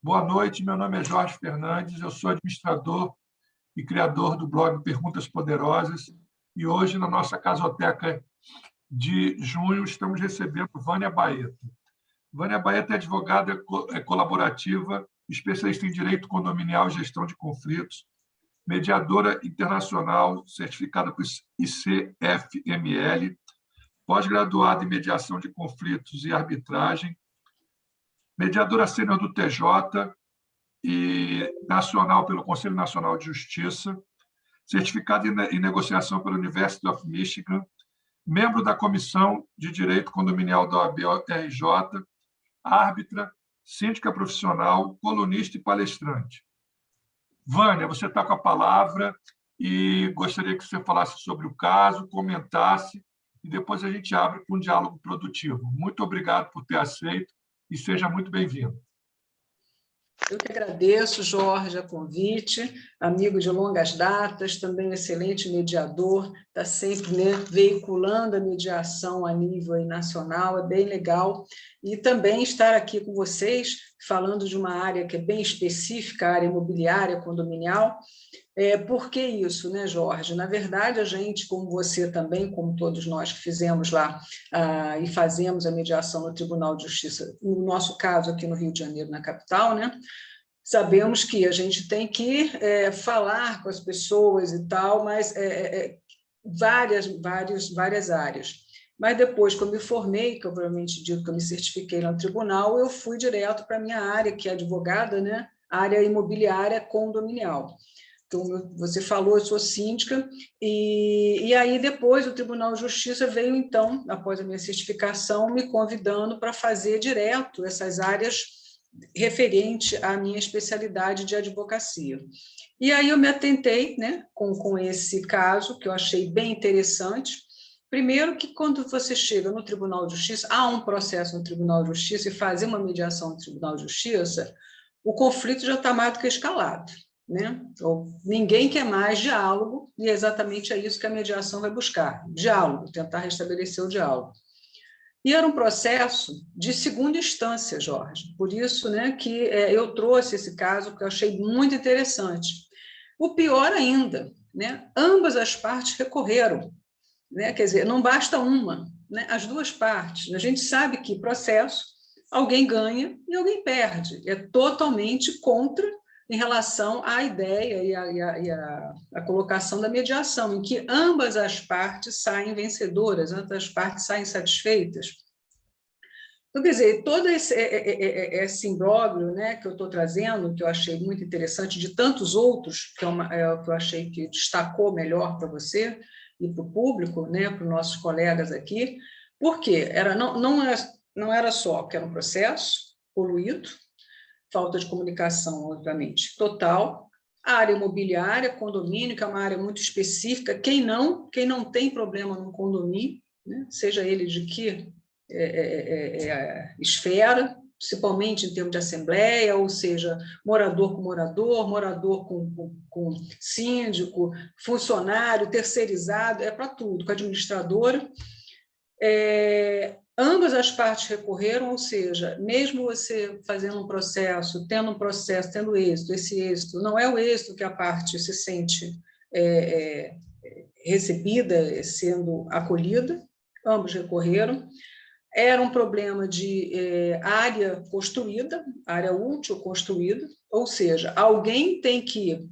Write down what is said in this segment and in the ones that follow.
Boa noite, meu nome é Jorge Fernandes, eu sou administrador e criador do blog Perguntas Poderosas e hoje, na nossa casoteca de junho, estamos recebendo Vânia Baeta. Vânia Baeta é advogada colaborativa, especialista em direito condominial e gestão de conflitos, mediadora internacional certificada por ICFML, pós-graduada em mediação de conflitos e arbitragem, mediadora sênior do TJ e nacional pelo Conselho Nacional de Justiça, certificada em negociação pela University of Michigan, membro da Comissão de Direito Condominial da OAB-RJ, árbitra, síndica profissional, colunista e palestrante. Vânia, você está com a palavra e gostaria que você falasse sobre o caso, comentasse e depois a gente abre para um diálogo produtivo. Muito obrigado por ter aceito e seja muito bem-vindo. Eu que agradeço, Jorge, o convite, amigo de longas datas, também um excelente mediador, está sempre, né, veiculando a mediação a nível nacional, é bem legal. E também estar aqui com vocês, falando de uma área que é bem específica, a área imobiliária condominial. Por que isso, né, Jorge? Na verdade, a gente, como você também, como todos nós que fizemos lá e fazemos a mediação no Tribunal de Justiça, no nosso caso aqui no Rio de Janeiro, na capital, né, sabemos que a gente tem que falar com as pessoas e tal, mas várias áreas. Mas depois que eu me formei, que eu provavelmente digo que eu me certifiquei no tribunal, eu fui direto para a minha área, que é advogada, né, área imobiliária condominial. Então, você falou, eu sou síndica, e aí depois o Tribunal de Justiça veio, então, após a minha certificação, me convidando para fazer direto essas áreas referente à minha especialidade de advocacia. E aí eu me atentei, né, com esse caso, que eu achei bem interessante. Primeiro que quando você chega no Tribunal de Justiça, há um processo no Tribunal de Justiça, e fazer uma mediação no Tribunal de Justiça, o conflito já está mais do que escalado, né? Então, ninguém quer mais diálogo, e é exatamente isso que a mediação vai buscar, diálogo, tentar restabelecer o diálogo. E era um processo de segunda instância, Jorge, por isso, né, que eu trouxe esse caso, que eu achei muito interessante. O pior ainda, né, ambas as partes recorreram, né, quer dizer, não basta uma, né, as duas partes. A gente sabe que processo, alguém ganha e alguém perde, é totalmente contra em relação à ideia e a colocação da mediação, em que ambas as partes saem vencedoras, ambas as partes saem satisfeitas. Então, quer dizer, todo esse imbróglio, né, que eu estou trazendo, que eu achei muito interessante, de tantos outros, que eu achei que destacou melhor para você e para o público, né, para os nossos colegas aqui, porque não era só que era um processo poluído, falta de comunicação, obviamente, total. A área imobiliária, condomínio, que é uma área muito específica. Quem não tem problema no condomínio, né? Seja ele de que esfera, principalmente em termos de assembleia, ou seja, morador com morador, morador com síndico, funcionário, terceirizado, é para tudo, com administradora. Ambas as partes recorreram, ou seja, mesmo você fazendo um processo, tendo êxito, esse êxito não é o êxito que a parte se sente recebida, sendo acolhida, ambos recorreram. Era um problema de área construída, área útil construída, ou seja, alguém tem que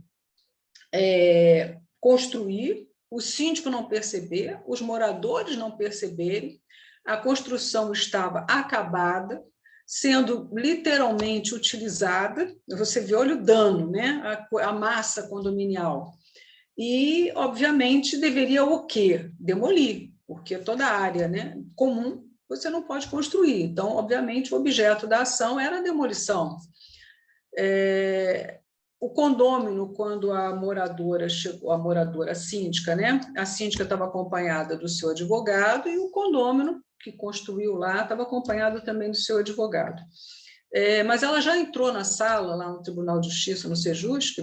construir, o síndico não perceber, os moradores não perceberem, a construção estava acabada, sendo literalmente utilizada, você vê, olha o dano, né? A massa condominial. E, obviamente, deveria o quê? Demolir, porque toda área, né, comum você não pode construir. Então, obviamente, o objeto da ação era a demolição. O condômino, quando a moradora chegou, a síndica, né? A síndica estava acompanhada do seu advogado e o condômino que construiu lá estava acompanhado também do seu advogado. Mas ela já entrou na sala, lá no Tribunal de Justiça, no Sejusc,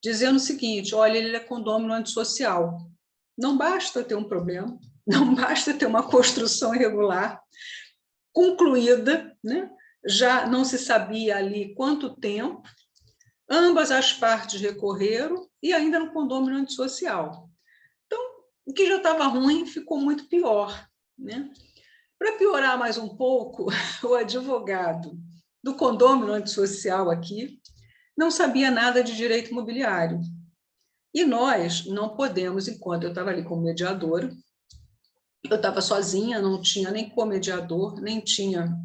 dizendo o seguinte: olha, ele é condômino antissocial. Não basta ter um problema, não basta ter uma construção irregular concluída, né? já não se sabia ali quanto tempo, ambas as partes recorreram e ainda no condômino antissocial. Então, o que já estava ruim ficou muito pior, né? Para piorar mais um pouco, o advogado do condômino antissocial aqui não sabia nada de direito imobiliário. E nós não podemos, enquanto eu estava ali como mediadora, eu estava sozinha, não tinha nem comediador, nem tinha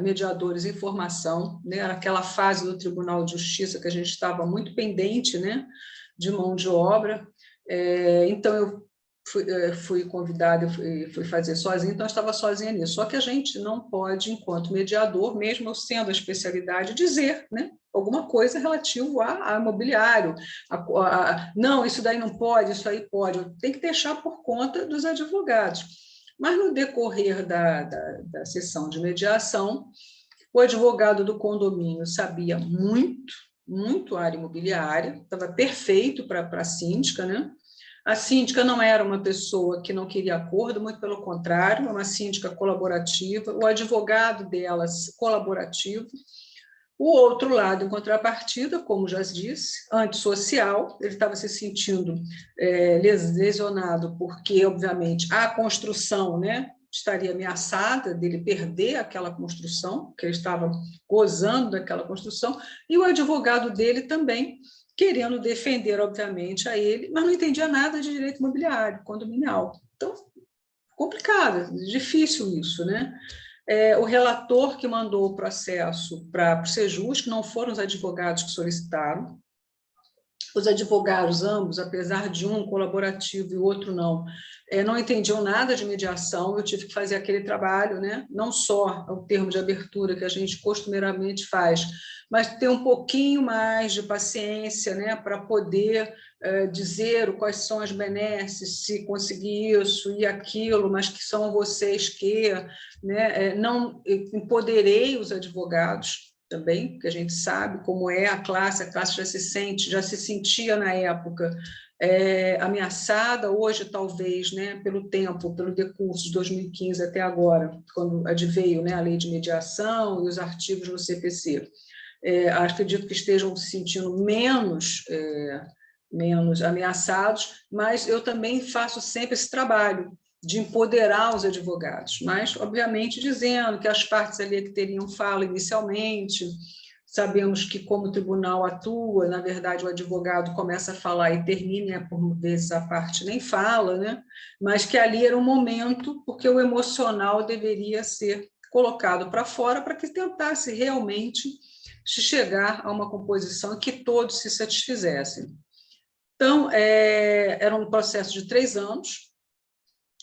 mediadores em formação, né? Era aquela fase do Tribunal de Justiça que a gente estava muito pendente, né, de mão de obra. Então, eu fui convidada, fui fazer sozinha, então eu estava sozinha nisso. Só que a gente não pode, enquanto mediador, mesmo sendo a especialidade, dizer, né, alguma coisa relativo a imobiliário. Não, isso daí não pode, isso aí pode. Tem que deixar por conta dos advogados. Mas, no decorrer da sessão de mediação, o advogado do condomínio sabia muito área imobiliária, estava perfeito para a síndica, né? A síndica não era uma pessoa que não queria acordo, muito pelo contrário, uma síndica colaborativa, o advogado delas colaborativo. O outro lado, em contrapartida, como já disse, antissocial, ele estava se sentindo lesionado porque, obviamente, a construção, né, estaria ameaçada dele perder aquela construção, que ele estava gozando daquela construção, e o advogado dele também, querendo defender, obviamente, a ele, mas não entendia nada de direito imobiliário, condominial. Então, complicado, difícil isso, né? O relator que mandou o processo para o Sejus, que não foram os advogados que solicitaram. Os advogados, ambos, apesar de um colaborativo e o outro não entendiam nada de mediação. Eu tive que fazer aquele trabalho, né? Não só o termo de abertura que a gente costumeiramente faz, mas ter um pouquinho mais de paciência, né? Para poder dizer quais são as benesses, se conseguir isso e aquilo, mas que são vocês que, né? Não empoderei os advogados também, porque a gente sabe como é a classe já se sentia na época ameaçada, hoje talvez, né, pelo tempo, pelo decurso de 2015 até agora, quando adveio, né, a lei de mediação e os artigos no CPC. Acredito que estejam se sentindo menos ameaçados, mas eu também faço sempre esse trabalho de empoderar os advogados, mas, obviamente, dizendo que as partes ali que teriam fala inicialmente, sabemos que, como o tribunal atua, na verdade, o advogado começa a falar e termina, por vezes a parte nem fala, né? Mas que ali era um momento, porque o emocional deveria ser colocado para fora para que tentasse realmente chegar a uma composição que todos se satisfizessem. Então, era um processo de 3 anos,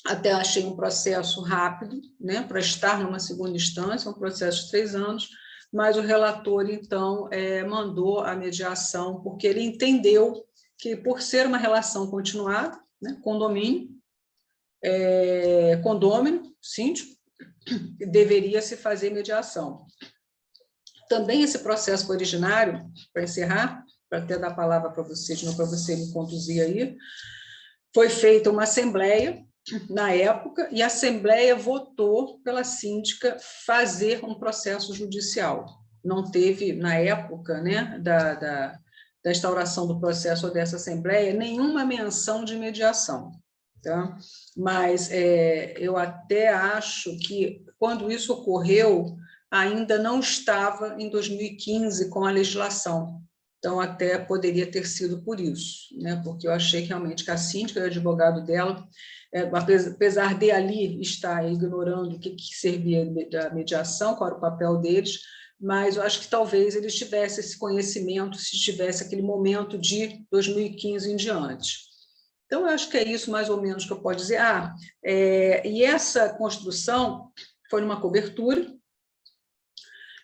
até achei um processo rápido, né, para estar numa segunda instância, um processo de 3 anos, mas o relator, então, mandou a mediação, porque ele entendeu que, por ser uma relação continuada, né, condômino, síndico, deveria se fazer mediação. Também esse processo originário, para encerrar, para até dar a palavra para você, de novo, para você me conduzir aí, foi feita uma assembleia, na época, e a Assembleia votou pela síndica fazer um processo judicial. Não teve, na época, né, da instauração do processo ou dessa Assembleia, nenhuma menção de mediação. Tá? Mas eu até acho que, quando isso ocorreu, ainda não estava em 2015 com a legislação. Então, até poderia ter sido por isso, né? Porque eu achei que realmente que a síndica e o advogado dela, apesar de ali estar ignorando o que servia da mediação, qual era o papel deles, mas eu acho que talvez eles tivessem esse conhecimento se tivesse aquele momento de 2015 em diante. Então, eu acho que é isso mais ou menos que eu posso dizer. E essa construção foi numa cobertura,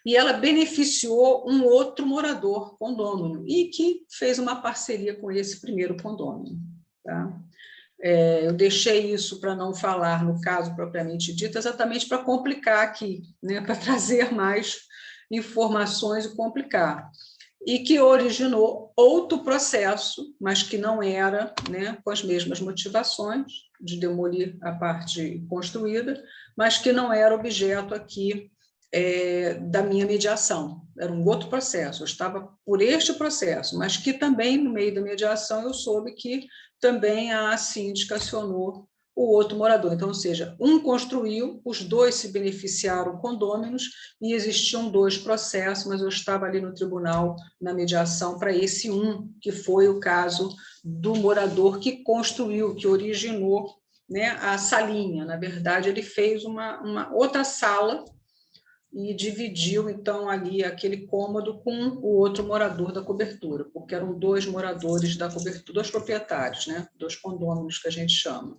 e ela beneficiou um outro morador condômino, e que fez uma parceria com esse primeiro condômino. Tá? Eu deixei isso para não falar no caso propriamente dito, exatamente para complicar aqui, né? Para trazer mais informações e complicar. E que originou outro processo, mas que não era, né, com as mesmas motivações de demolir a parte construída, mas que não era objeto aqui da minha mediação. Era um outro processo, eu estava por este processo, mas que também, no meio da mediação, eu soube que também a síndica acionou o outro morador. Então, ou seja, um construiu, os dois se beneficiaram condôminos e existiam dois processos, mas eu estava ali no tribunal, na mediação, para esse um, que foi o caso do morador que construiu, que originou, né, a salinha. Na verdade, ele fez uma outra sala e dividiu, então, ali aquele cômodo com o outro morador da cobertura, porque eram dois moradores da cobertura, dois proprietários, né? Dois condôminos que a gente chama.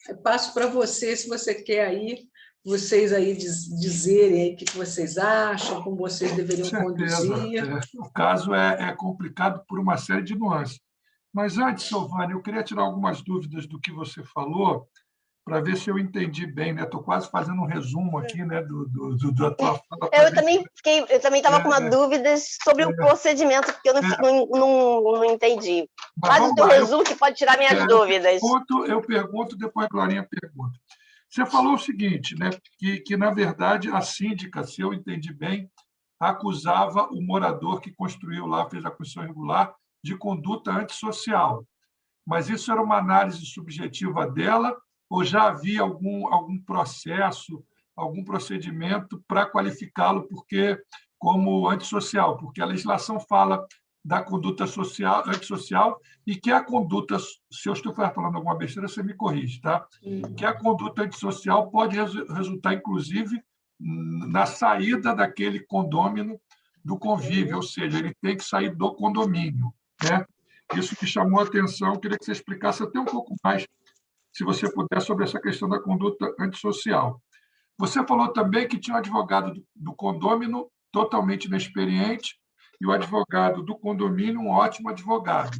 Eu passo para você, se você quer aí, vocês aí dizerem aí o que vocês acham, como vocês deveriam Com certeza. conduzir. O caso é complicado por uma série de nuances. Mas antes, Silvânia, eu queria tirar algumas dúvidas do que você falou, para ver se eu entendi bem, né? Estou quase fazendo um resumo aqui, né, da tua fala. Eu também estava com uma dúvida sobre o procedimento, porque eu não entendi. Faz o teu resumo que pode tirar minhas dúvidas. Eu pergunto, depois a Glorinha pergunta. Você falou o seguinte, né, que, na verdade, a síndica, se eu entendi bem, acusava o morador que construiu lá, fez a construção irregular, de conduta antissocial. Mas isso era uma análise subjetiva dela ou já havia algum processo, algum procedimento para qualificá-lo como antissocial? Porque a legislação fala da conduta antissocial e que a conduta, se eu estou falando alguma besteira, você me corrige, tá? Que a conduta antissocial pode resultar, inclusive, na saída daquele condômino do convívio, ou seja, ele tem que sair do condomínio, né? Isso me chamou a atenção, queria que você explicasse até um pouco mais, se você puder, sobre essa questão da conduta antissocial. Você falou também que tinha um advogado do condômino totalmente inexperiente e o advogado do condomínio um ótimo advogado.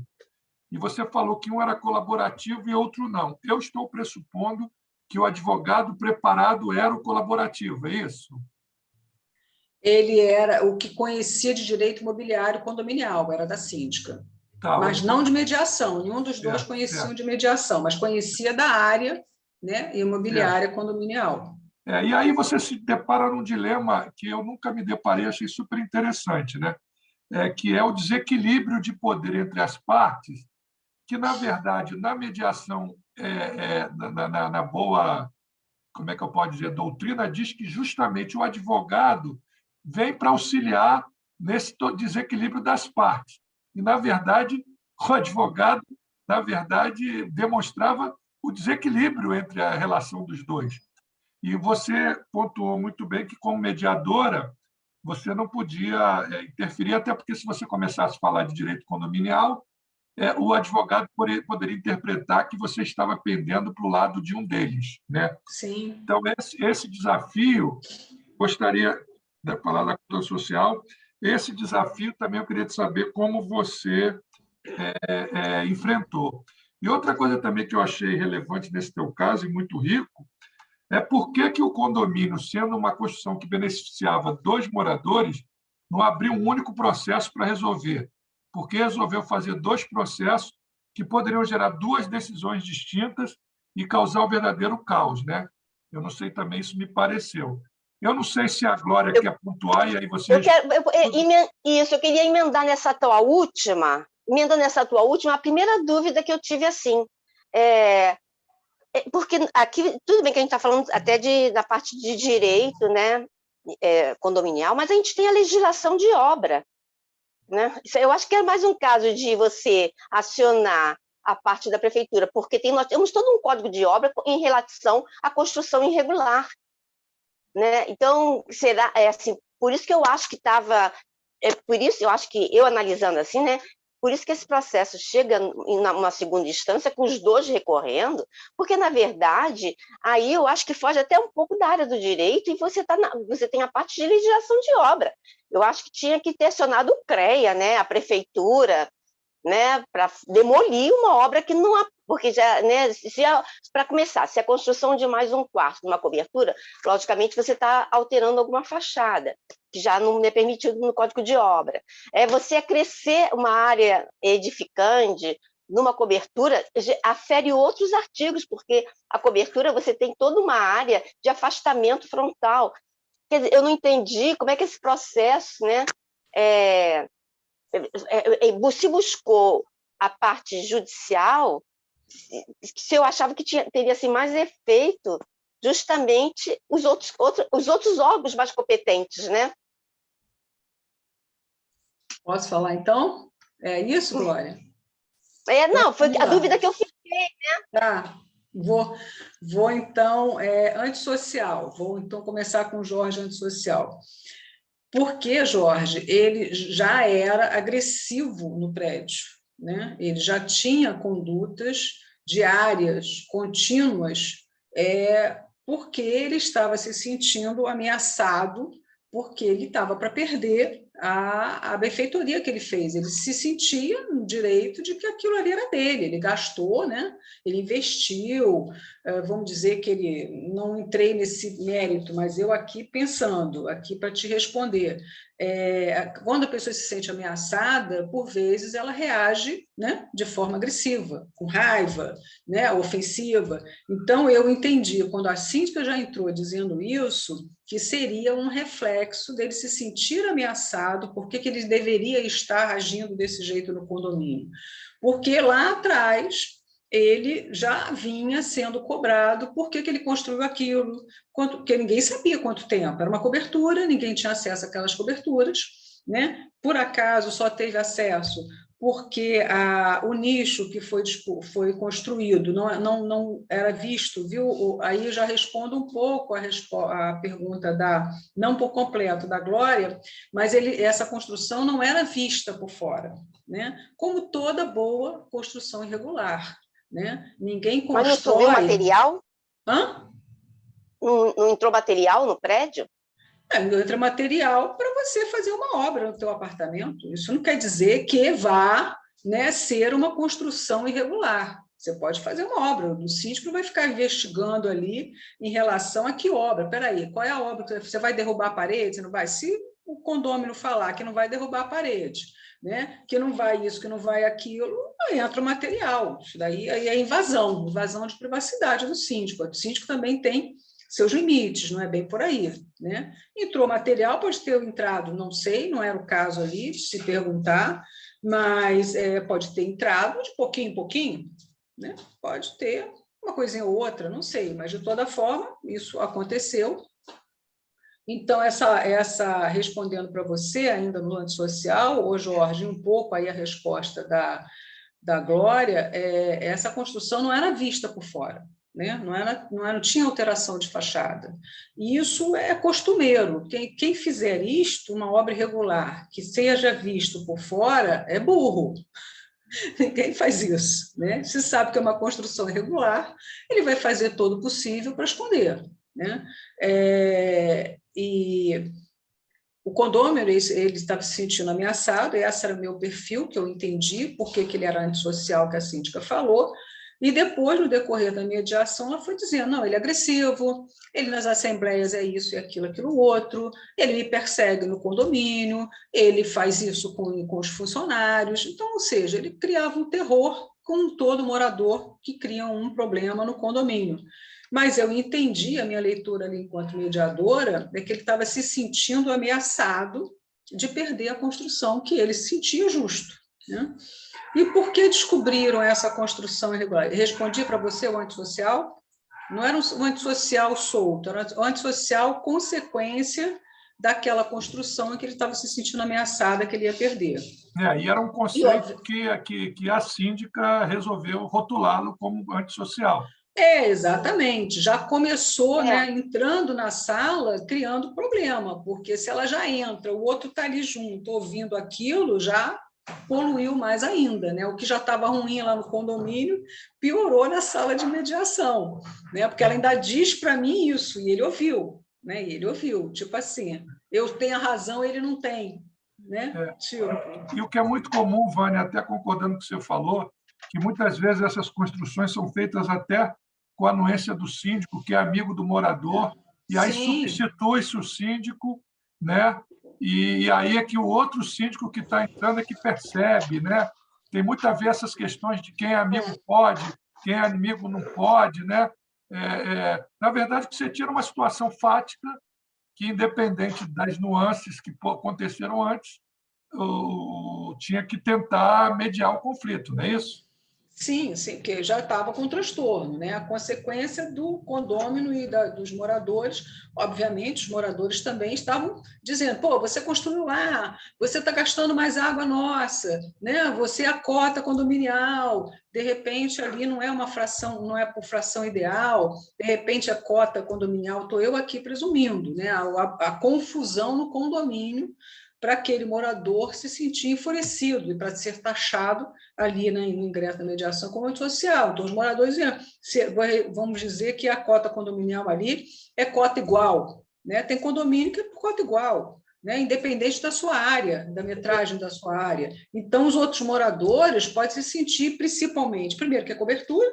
E você falou que um era colaborativo e outro não. Eu estou pressupondo que o advogado preparado era o colaborativo, é isso? Ele era o que conhecia de direito imobiliário condominial, era da síndica. Tá, mas não de mediação, nenhum dos dois conheciam de mediação, mas conhecia da área, né, imobiliária condominial. E aí você se depara num dilema que eu nunca me deparei, achei super interessante, né? Que é o desequilíbrio de poder entre as partes, que, na verdade, na mediação, na boa, como é que eu posso dizer, doutrina, diz que justamente o advogado vem para auxiliar nesse desequilíbrio das partes. E, na verdade, o advogado, na verdade, demonstrava o desequilíbrio entre a relação dos dois. E você pontuou muito bem que, como mediadora, você não podia interferir, até porque, se você começasse a falar de direito condominial, o advogado poderia interpretar que você estava pendendo para o lado de um deles, né? Sim. Então, esse desafio, gostaria de falar da conduta social, esse desafio também eu queria saber como você enfrentou. E outra coisa também que eu achei relevante nesse teu caso, e muito rico, é por que o condomínio, sendo uma construção que beneficiava dois moradores, não abriu um único processo para resolver? Porque resolveu fazer dois processos que poderiam gerar duas decisões distintas e causar um verdadeiro caos, né? Eu não sei também, isso me pareceu. Eu não sei se a Glória quer pontuar, e aí você... Eu queria emendar nessa tua última, a primeira dúvida que eu tive, assim, porque aqui, tudo bem que a gente está falando até da parte de direito, né, condominial, mas a gente tem a legislação de obra, né? Eu acho que é mais um caso de você acionar a parte da prefeitura, porque nós temos todo um código de obra em relação à construção irregular, né? Então, será assim, por isso que eu acho que por isso eu acho que eu analisando assim, né? Por isso que esse processo chega em uma segunda instância com os dois recorrendo, porque na verdade aí eu acho que foge até um pouco da área do direito e você tem a parte de legislação de obra. Eu acho que tinha que ter acionado o CREA, né? A prefeitura, né, para demolir uma obra que não há, porque já, né, para começar, se a construção de mais um quarto numa cobertura, logicamente você está alterando alguma fachada, que já não é permitido no Código de Obra. Você acrescer uma área edificante numa cobertura, afere outros artigos, porque a cobertura você tem toda uma área de afastamento frontal. Quer dizer, eu não entendi como é que esse processo, né, se buscou a parte judicial, se eu achava que teria assim, mais efeito justamente os outros órgãos mais competentes, né? Posso falar, então? É isso, Glória? Não, foi a dúvida que eu fiquei. Tá, vou então, antissocial. Vou então começar com o Jorge antissocial. Porque Jorge, ele já era agressivo no prédio, né? Ele já tinha condutas diárias, contínuas, porque ele estava se sentindo ameaçado, porque ele estava para perder a benfeitoria que ele fez. Ele se sentia no direito de que aquilo ali era dele, ele gastou, né? Ele investiu, vamos dizer que ele, não entrei nesse mérito, mas eu aqui pensando, aqui para te responder, quando a pessoa se sente ameaçada, por vezes ela reage, né, de forma agressiva, com raiva, né, ofensiva. Então, eu entendi, quando a síndica já entrou dizendo isso, que seria um reflexo dele se sentir ameaçado, por que ele deveria estar agindo desse jeito no condomínio. Porque lá atrás ele já vinha sendo cobrado por que ele construiu aquilo, porque ninguém sabia quanto tempo, era uma cobertura, ninguém tinha acesso àquelas coberturas, né? Por acaso só teve acesso porque o nicho que foi construído não era visto, viu? Aí eu já respondo um pouco a pergunta não por completo, da Glória, mas essa construção não era vista por fora, né? Como toda boa construção irregular, né? Ninguém constrói... Mas não subiu material? Hã? Não entrou material no prédio? Entra material para você fazer uma obra no teu apartamento. Isso não quer dizer que vá, né, ser uma construção irregular. Você pode fazer uma obra, o síndico não vai ficar investigando ali em relação a que obra. Espera aí, qual é a obra? Você vai derrubar a parede? Você não vai? Se o condômino falar que não vai derrubar a parede, né, que não vai isso, que não vai aquilo, aí entra o material. Isso daí aí é invasão de privacidade do síndico. O síndico também tem seus limites, não é bem por aí, né? Entrou material, pode ter entrado, não sei, não era o caso ali de se perguntar, mas pode ter entrado de pouquinho em pouquinho, né? Pode ter uma coisinha ou outra, não sei, mas de toda forma isso aconteceu. Então, respondendo para você, ainda no antissocial, ô Jorge, um pouco aí a resposta da Glória, essa construção não era vista por fora, né? Não tinha alteração de fachada. E isso é costumeiro. Quem fizer isto, uma obra irregular, que seja visto por fora, é burro. Ninguém faz isso, né? Se sabe que é uma construção irregular, ele vai fazer todo o possível para esconder, né? E o condômino, ele estava se sentindo ameaçado, esse era o meu perfil, que eu entendi por que ele era antissocial, que a síndica falou, e depois, no decorrer da mediação, ela foi dizendo, não, ele é agressivo, ele nas assembleias é isso e aquilo outro, ele me persegue no condomínio, ele faz isso com os funcionários, então, ou seja, ele criava um terror com todo morador que cria um problema no condomínio. Mas eu entendi, a minha leitura ali enquanto mediadora, é que ele estava se sentindo ameaçado de perder a construção que ele se sentia justo, né? E por que descobriram essa construção irregular? Respondi para você o antissocial? Não era um antissocial solto, era um antissocial consequência daquela construção em que ele estava se sentindo ameaçado, que ele ia perder. E era um conceito que a síndica resolveu rotulá-lo como antissocial. Exatamente. Já começou, né, entrando na sala, criando problema, porque se ela já entra, o outro está ali junto, ouvindo aquilo, já poluiu mais ainda, né? O que já estava ruim lá no condomínio piorou na sala de mediação, né? Porque ela ainda diz para mim isso, e ele ouviu, né? E ele ouviu, tipo assim, eu tenho a razão, ele não tem, né? E o que é muito comum, Vânia, até concordando com o que você falou, que muitas vezes essas construções são feitas até com a anuência do síndico, que é amigo do morador, e aí substitui-se o síndico, né? E aí é que o outro síndico que está entrando é que percebe, né? Tem muito a ver essas questões de quem é amigo pode, quem é inimigo não pode, né? Na verdade, que você tira uma situação fática que, independente das nuances que aconteceram antes, tinha que tentar mediar o conflito, não é isso? Sim, sim, porque já estava com transtorno, né? A consequência do condômino e dos moradores, obviamente, os moradores também estavam dizendo: pô, você construiu lá, você está gastando mais água nossa, né? Você é a cota condominial, de repente ali não é uma fração, não é por fração ideal, de repente a cota condominial, estou eu aqui presumindo, né? A confusão no condomínio para aquele morador se sentir enfurecido e para ser taxado ali, né, no ingresso da mediação como antissocial. Então, os moradores iam, vamos dizer que a cota condominial ali é cota igual, né? Tem condomínio que é por cota igual, né? Independente da sua área, da metragem da sua área. Então, os outros moradores podem se sentir, principalmente, primeiro, que é cobertura,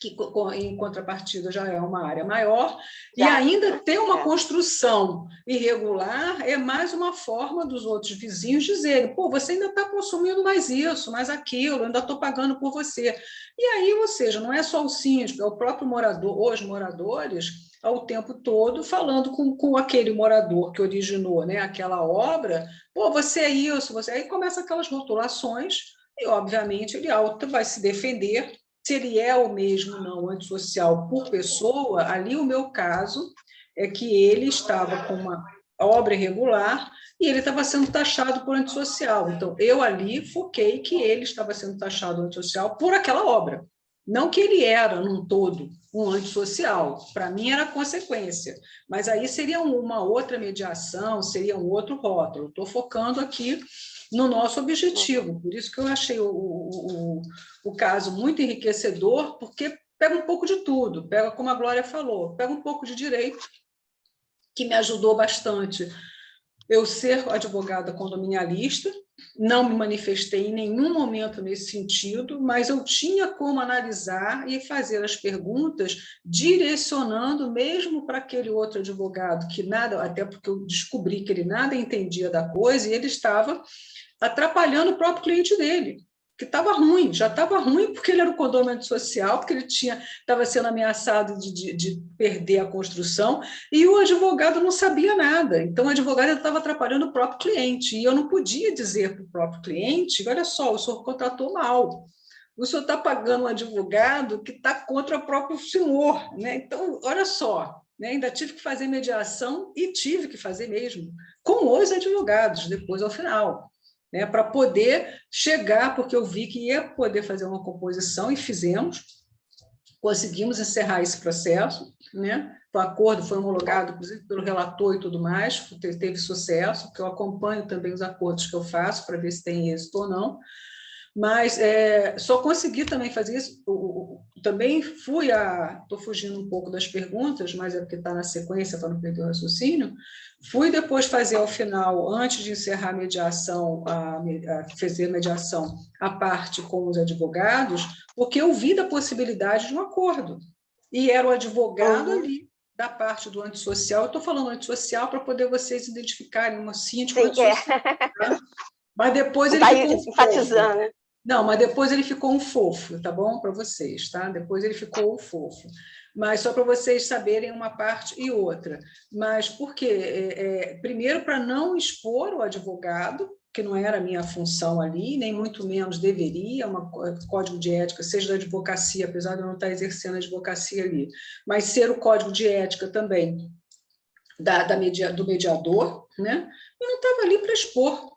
que em contrapartida já é uma área maior, e ainda ter uma construção irregular é mais uma forma dos outros vizinhos dizerem: pô, você ainda está consumindo mais isso, mais aquilo, eu ainda estou pagando por você. E aí, ou seja, não é só o síndico, é o próprio morador, os moradores, ao tempo todo, falando com aquele morador que originou, né, aquela obra: pô, você é isso, você... Aí começa aquelas rotulações, e, obviamente, ele vai se defender. Se ele é o mesmo não antissocial por pessoa, ali o meu caso é que ele estava com uma obra irregular e ele estava sendo taxado por antissocial. Então, eu ali foquei que ele estava sendo taxado antissocial por aquela obra. Não que ele era, num todo, um antissocial. Para mim, era consequência. Mas aí seria uma outra mediação, seria um outro rótulo. Estou focando aqui no nosso objetivo. Por isso que eu achei o caso muito enriquecedor, porque pega um pouco de tudo. Pega, como a Glória falou, pega um pouco de direito, que me ajudou bastante. Eu ser advogada condominialista, não me manifestei em nenhum momento nesse sentido, mas eu tinha como analisar e fazer as perguntas direcionando mesmo para aquele outro advogado que nada, até porque eu descobri que ele nada entendia da coisa e ele estava atrapalhando o próprio cliente dele, que estava ruim, já estava ruim porque ele era um condomínio social, porque ele estava sendo ameaçado de perder a construção, e o advogado não sabia nada. Então, o advogado estava atrapalhando o próprio cliente, e eu não podia dizer para o próprio cliente: olha só, o senhor contratou mal, o senhor está pagando um advogado que está contra o próprio senhor, né? Então, olha só, né? Ainda tive que fazer mediação, e tive que fazer mesmo, com os advogados, depois ao final, né, para poder chegar, porque eu vi que ia poder fazer uma composição, e fizemos, conseguimos encerrar esse processo, né? O acordo foi homologado, inclusive, pelo relator e tudo mais, teve sucesso, porque eu acompanho também os acordos que eu faço para ver se tem êxito ou não, mas só consegui também fazer isso. Também estou fugindo um pouco das perguntas, mas é porque está na sequência para não perder o raciocínio. Fui depois fazer ao final, antes de encerrar a mediação, fazer a mediação à parte com os advogados, porque eu vi da possibilidade de um acordo. E era o advogado ali da parte do antissocial. Eu estou falando antissocial para poder vocês identificarem uma síndico antissocial. Tá? Mas depois ele ficou enfatizando, né? Não, mas depois ele ficou um fofo, tá bom? Para vocês, tá? Depois ele ficou um fofo. Mas só para vocês saberem uma parte e outra. Mas por quê? Primeiro, para não expor o advogado, que não era a minha função ali, nem muito menos deveria, código de ética, seja da advocacia, apesar de eu não estar exercendo a advocacia ali, mas ser o código de ética também do mediador, né? Eu não estava ali para expor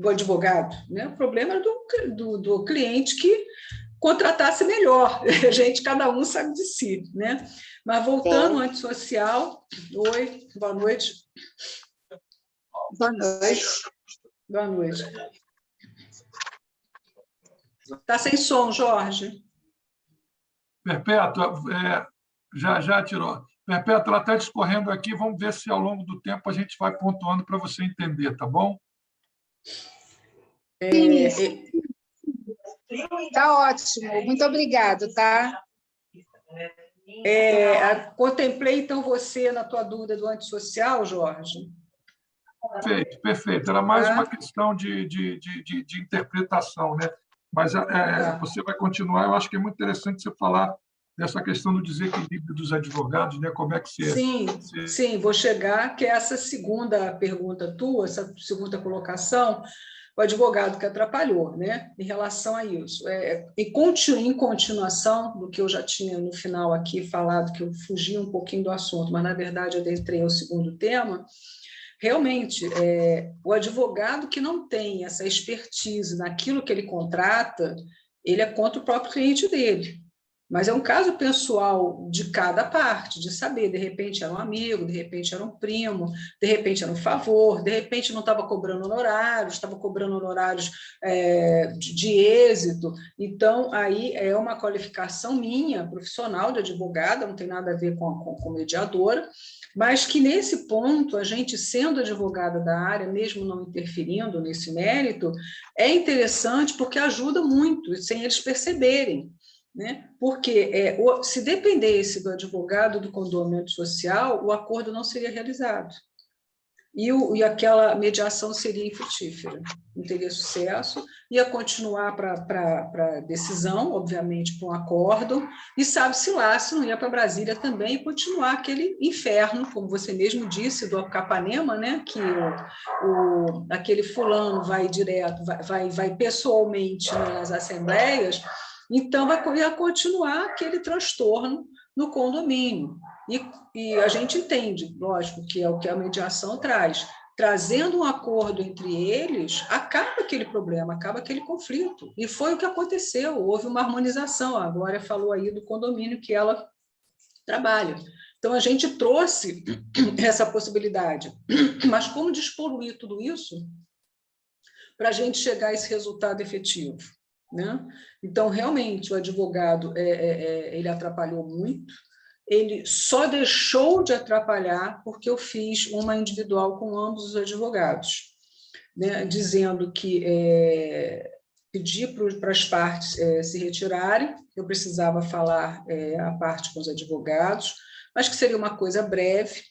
o advogado, né? O problema era do cliente que contratasse melhor. A gente, cada um sabe de si, né? Mas voltando ao antissocial, oi, boa noite. Boa noite. Boa noite. Está sem som, Jorge? Perpétua, já tirou. Perpétua, ela está discorrendo aqui, vamos ver se ao longo do tempo a gente vai pontuando para você entender, tá bom? Tá ótimo, muito obrigado, tá? Contemplei, então, você na tua dúvida do antissocial, Jorge? Perfeito, perfeito. Era mais uma questão de interpretação, né? Mas você vai continuar. Eu acho que é muito interessante você falar dessa questão do desequilíbrio dos advogados, né? Como é que você... Sim, vou chegar, que é essa segunda pergunta tua, essa segunda colocação, o advogado que atrapalhou, né, em relação a isso. Em continuação do que eu já tinha no final aqui falado, que eu fugi um pouquinho do assunto, mas, na verdade, eu entrei ao segundo tema, realmente, o advogado que não tem essa expertise naquilo que ele contrata, ele é contra o próprio cliente dele. Mas é um caso pessoal de cada parte, de saber, de repente era um amigo, de repente era um primo, de repente era um favor, de repente não estava cobrando honorários, estava cobrando honorários de êxito. Então, aí é uma qualificação minha, profissional de advogada, não tem nada a ver com mediadora, mas que nesse ponto, a gente sendo advogada da área, mesmo não interferindo nesse mérito, é interessante porque ajuda muito, sem eles perceberem. Né? Porque se dependesse do advogado do condomínio social, o acordo não seria realizado. E aquela mediação seria infrutífera, não teria sucesso, ia continuar para decisão, obviamente, para um acordo, e sabe-se lá se não ia para Brasília também e continuar aquele inferno, como você mesmo disse, do Capanema, né? Que aquele fulano vai direto, vai pessoalmente nas assembleias. Então, ia continuar aquele transtorno no condomínio. E a gente entende, lógico, que é o que a mediação traz. Trazendo um acordo entre eles, acaba aquele problema, acaba aquele conflito. E foi o que aconteceu, houve uma harmonização. A Glória falou aí do condomínio que ela trabalha. Então, a gente trouxe essa possibilidade. Mas como despoluir tudo isso para a gente chegar a esse resultado efetivo? Né? Então, realmente, o advogado ele atrapalhou muito, ele só deixou de atrapalhar porque eu fiz uma individual com ambos os advogados, né? Dizendo que pedi para as partes se retirarem, eu precisava falar a parte com os advogados, mas que seria uma coisa breve.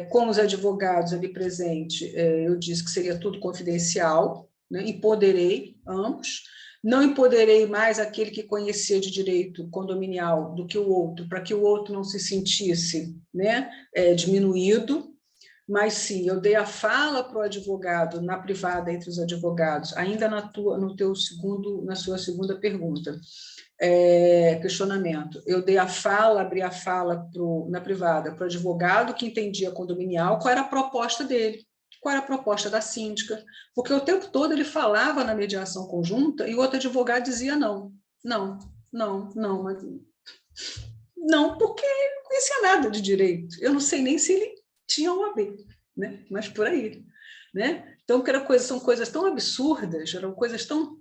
Com os advogados ali presentes, eu disse que seria tudo confidencial, né? Empoderei ambos. Não empoderei mais aquele que conhecia de direito condominial do que o outro, para que o outro não se sentisse, né, diminuído, mas sim, eu dei a fala para o advogado, na privada entre os advogados, ainda na sua segunda pergunta, questionamento. Eu dei a fala, abri a fala na privada para o advogado que entendia condominial, qual era a proposta dele, qual era a proposta da síndica, porque o tempo todo ele falava na mediação conjunta e o outro advogado dizia não, mas não, porque ele não conhecia nada de direito. Eu não sei nem se ele tinha OAB, né? Mas por aí. Né? Então, são coisas tão absurdas, eram coisas tão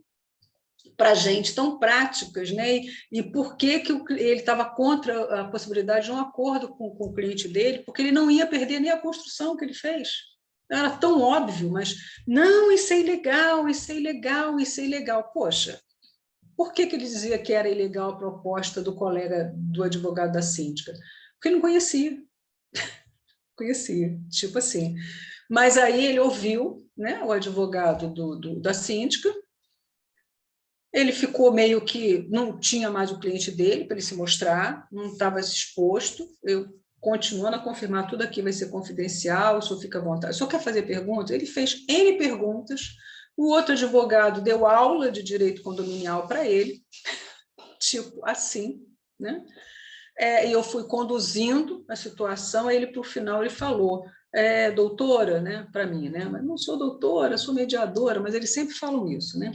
para a gente, tão práticas, né? E por que ele estava contra a possibilidade de um acordo com o cliente dele? Porque ele não ia perder nem a construção que ele fez. Era tão óbvio, mas não, isso é ilegal, isso é ilegal, isso é ilegal. Poxa, por que ele dizia que era ilegal a proposta do colega, do advogado da síndica? Porque ele não conhecia. Conhecia, tipo assim. Mas aí ele ouviu, né, o advogado da síndica, ele ficou meio que, não tinha mais o cliente dele para ele se mostrar, não estava exposto, continuando a confirmar, tudo aqui vai ser confidencial, o senhor fica à vontade. O senhor quer fazer perguntas? Ele fez N perguntas, o outro advogado deu aula de direito condominial para ele, tipo assim, né? E eu fui conduzindo a situação, aí ele, por final, ele falou, doutora, né, para mim, né? Mas não sou doutora, sou mediadora, mas eles sempre falam isso, né?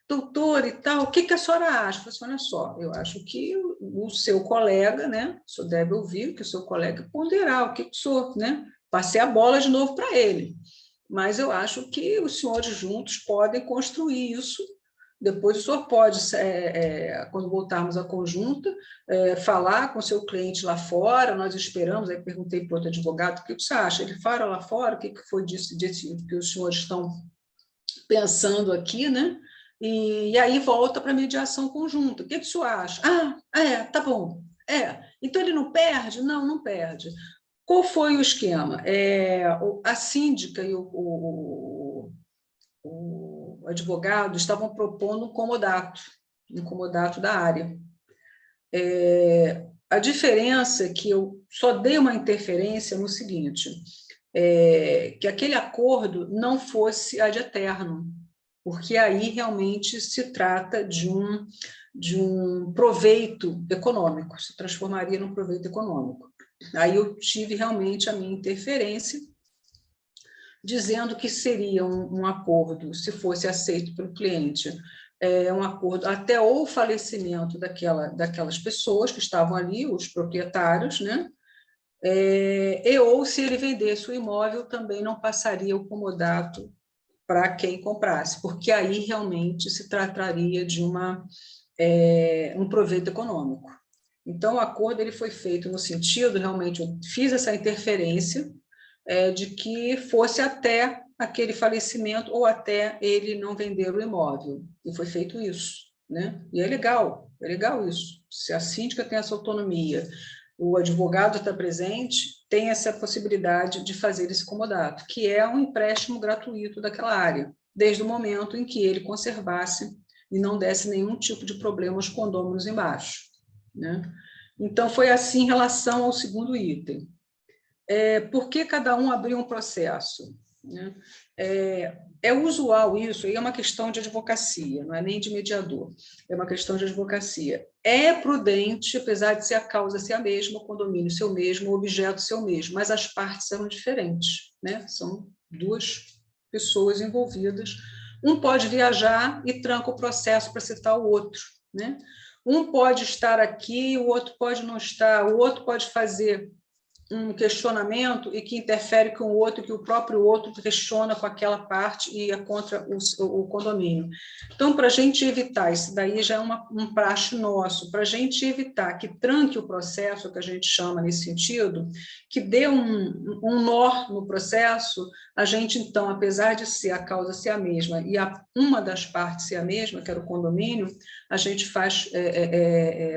Doutora e tal, o que a senhora acha? Eu falei, olha só, eu acho que o seu colega, né, o senhor deve ouvir que o seu colega ponderar, o que o senhor, né? Passei a bola de novo para ele, mas eu acho que os senhores juntos podem construir isso. Depois o senhor pode, quando voltarmos à conjunta, falar com o seu cliente lá fora, nós esperamos, aí perguntei para o outro advogado, o que você acha? Ele fala lá fora, o que foi disso que os senhores estão pensando aqui, né? E aí volta para a mediação conjunta. O que o senhor acha? Tá bom. Então ele não perde? Não, não perde. Qual foi o esquema? A síndica e o advogado estavam propondo um comodato da área. A diferença é que eu só dei uma interferência no seguinte, que aquele acordo não fosse ad eternum, porque aí realmente se trata de um proveito econômico, se transformaria num proveito econômico. Aí eu tive realmente a minha interferência, dizendo que seria um acordo, se fosse aceito pelo cliente, um acordo até o falecimento daquelas pessoas que estavam ali, os proprietários, né? Ou se ele vendesse o imóvel, também não passaria o comodato para quem comprasse, porque aí realmente se trataria de um proveito econômico. Então, o acordo ele foi feito no sentido, realmente, eu fiz essa interferência de que fosse até aquele falecimento ou até ele não vender o imóvel. E foi feito isso, né? E é legal isso. Se a síndica tem essa autonomia, o advogado está presente, tem essa possibilidade de fazer esse comodato, que é um empréstimo gratuito daquela área, desde o momento em que ele conservasse e não desse nenhum tipo de problema aos condôminos embaixo, né? Então, foi assim em relação ao segundo item. Por que cada um abriu um processo? Né? É usual isso, aí é uma questão de advocacia, não é nem de mediador, é uma questão de advocacia. É prudente, apesar de ser a causa ser a mesma, o condomínio ser o mesmo, o objeto ser o mesmo, mas as partes são diferentes, né? São duas pessoas envolvidas. Um pode viajar e tranca o processo para citar o outro, né? Um pode estar aqui, o outro pode não estar, o outro pode fazer um questionamento e que interfere com o outro, que o próprio outro questiona com aquela parte e é contra o condomínio. Então, para a gente evitar, isso daí já é um praxe nosso, para a gente evitar que tranque o processo, que a gente chama nesse sentido, que dê um nó no processo, a gente, então, apesar de ser a causa ser a mesma e uma das partes ser a mesma, que era o condomínio, a gente faz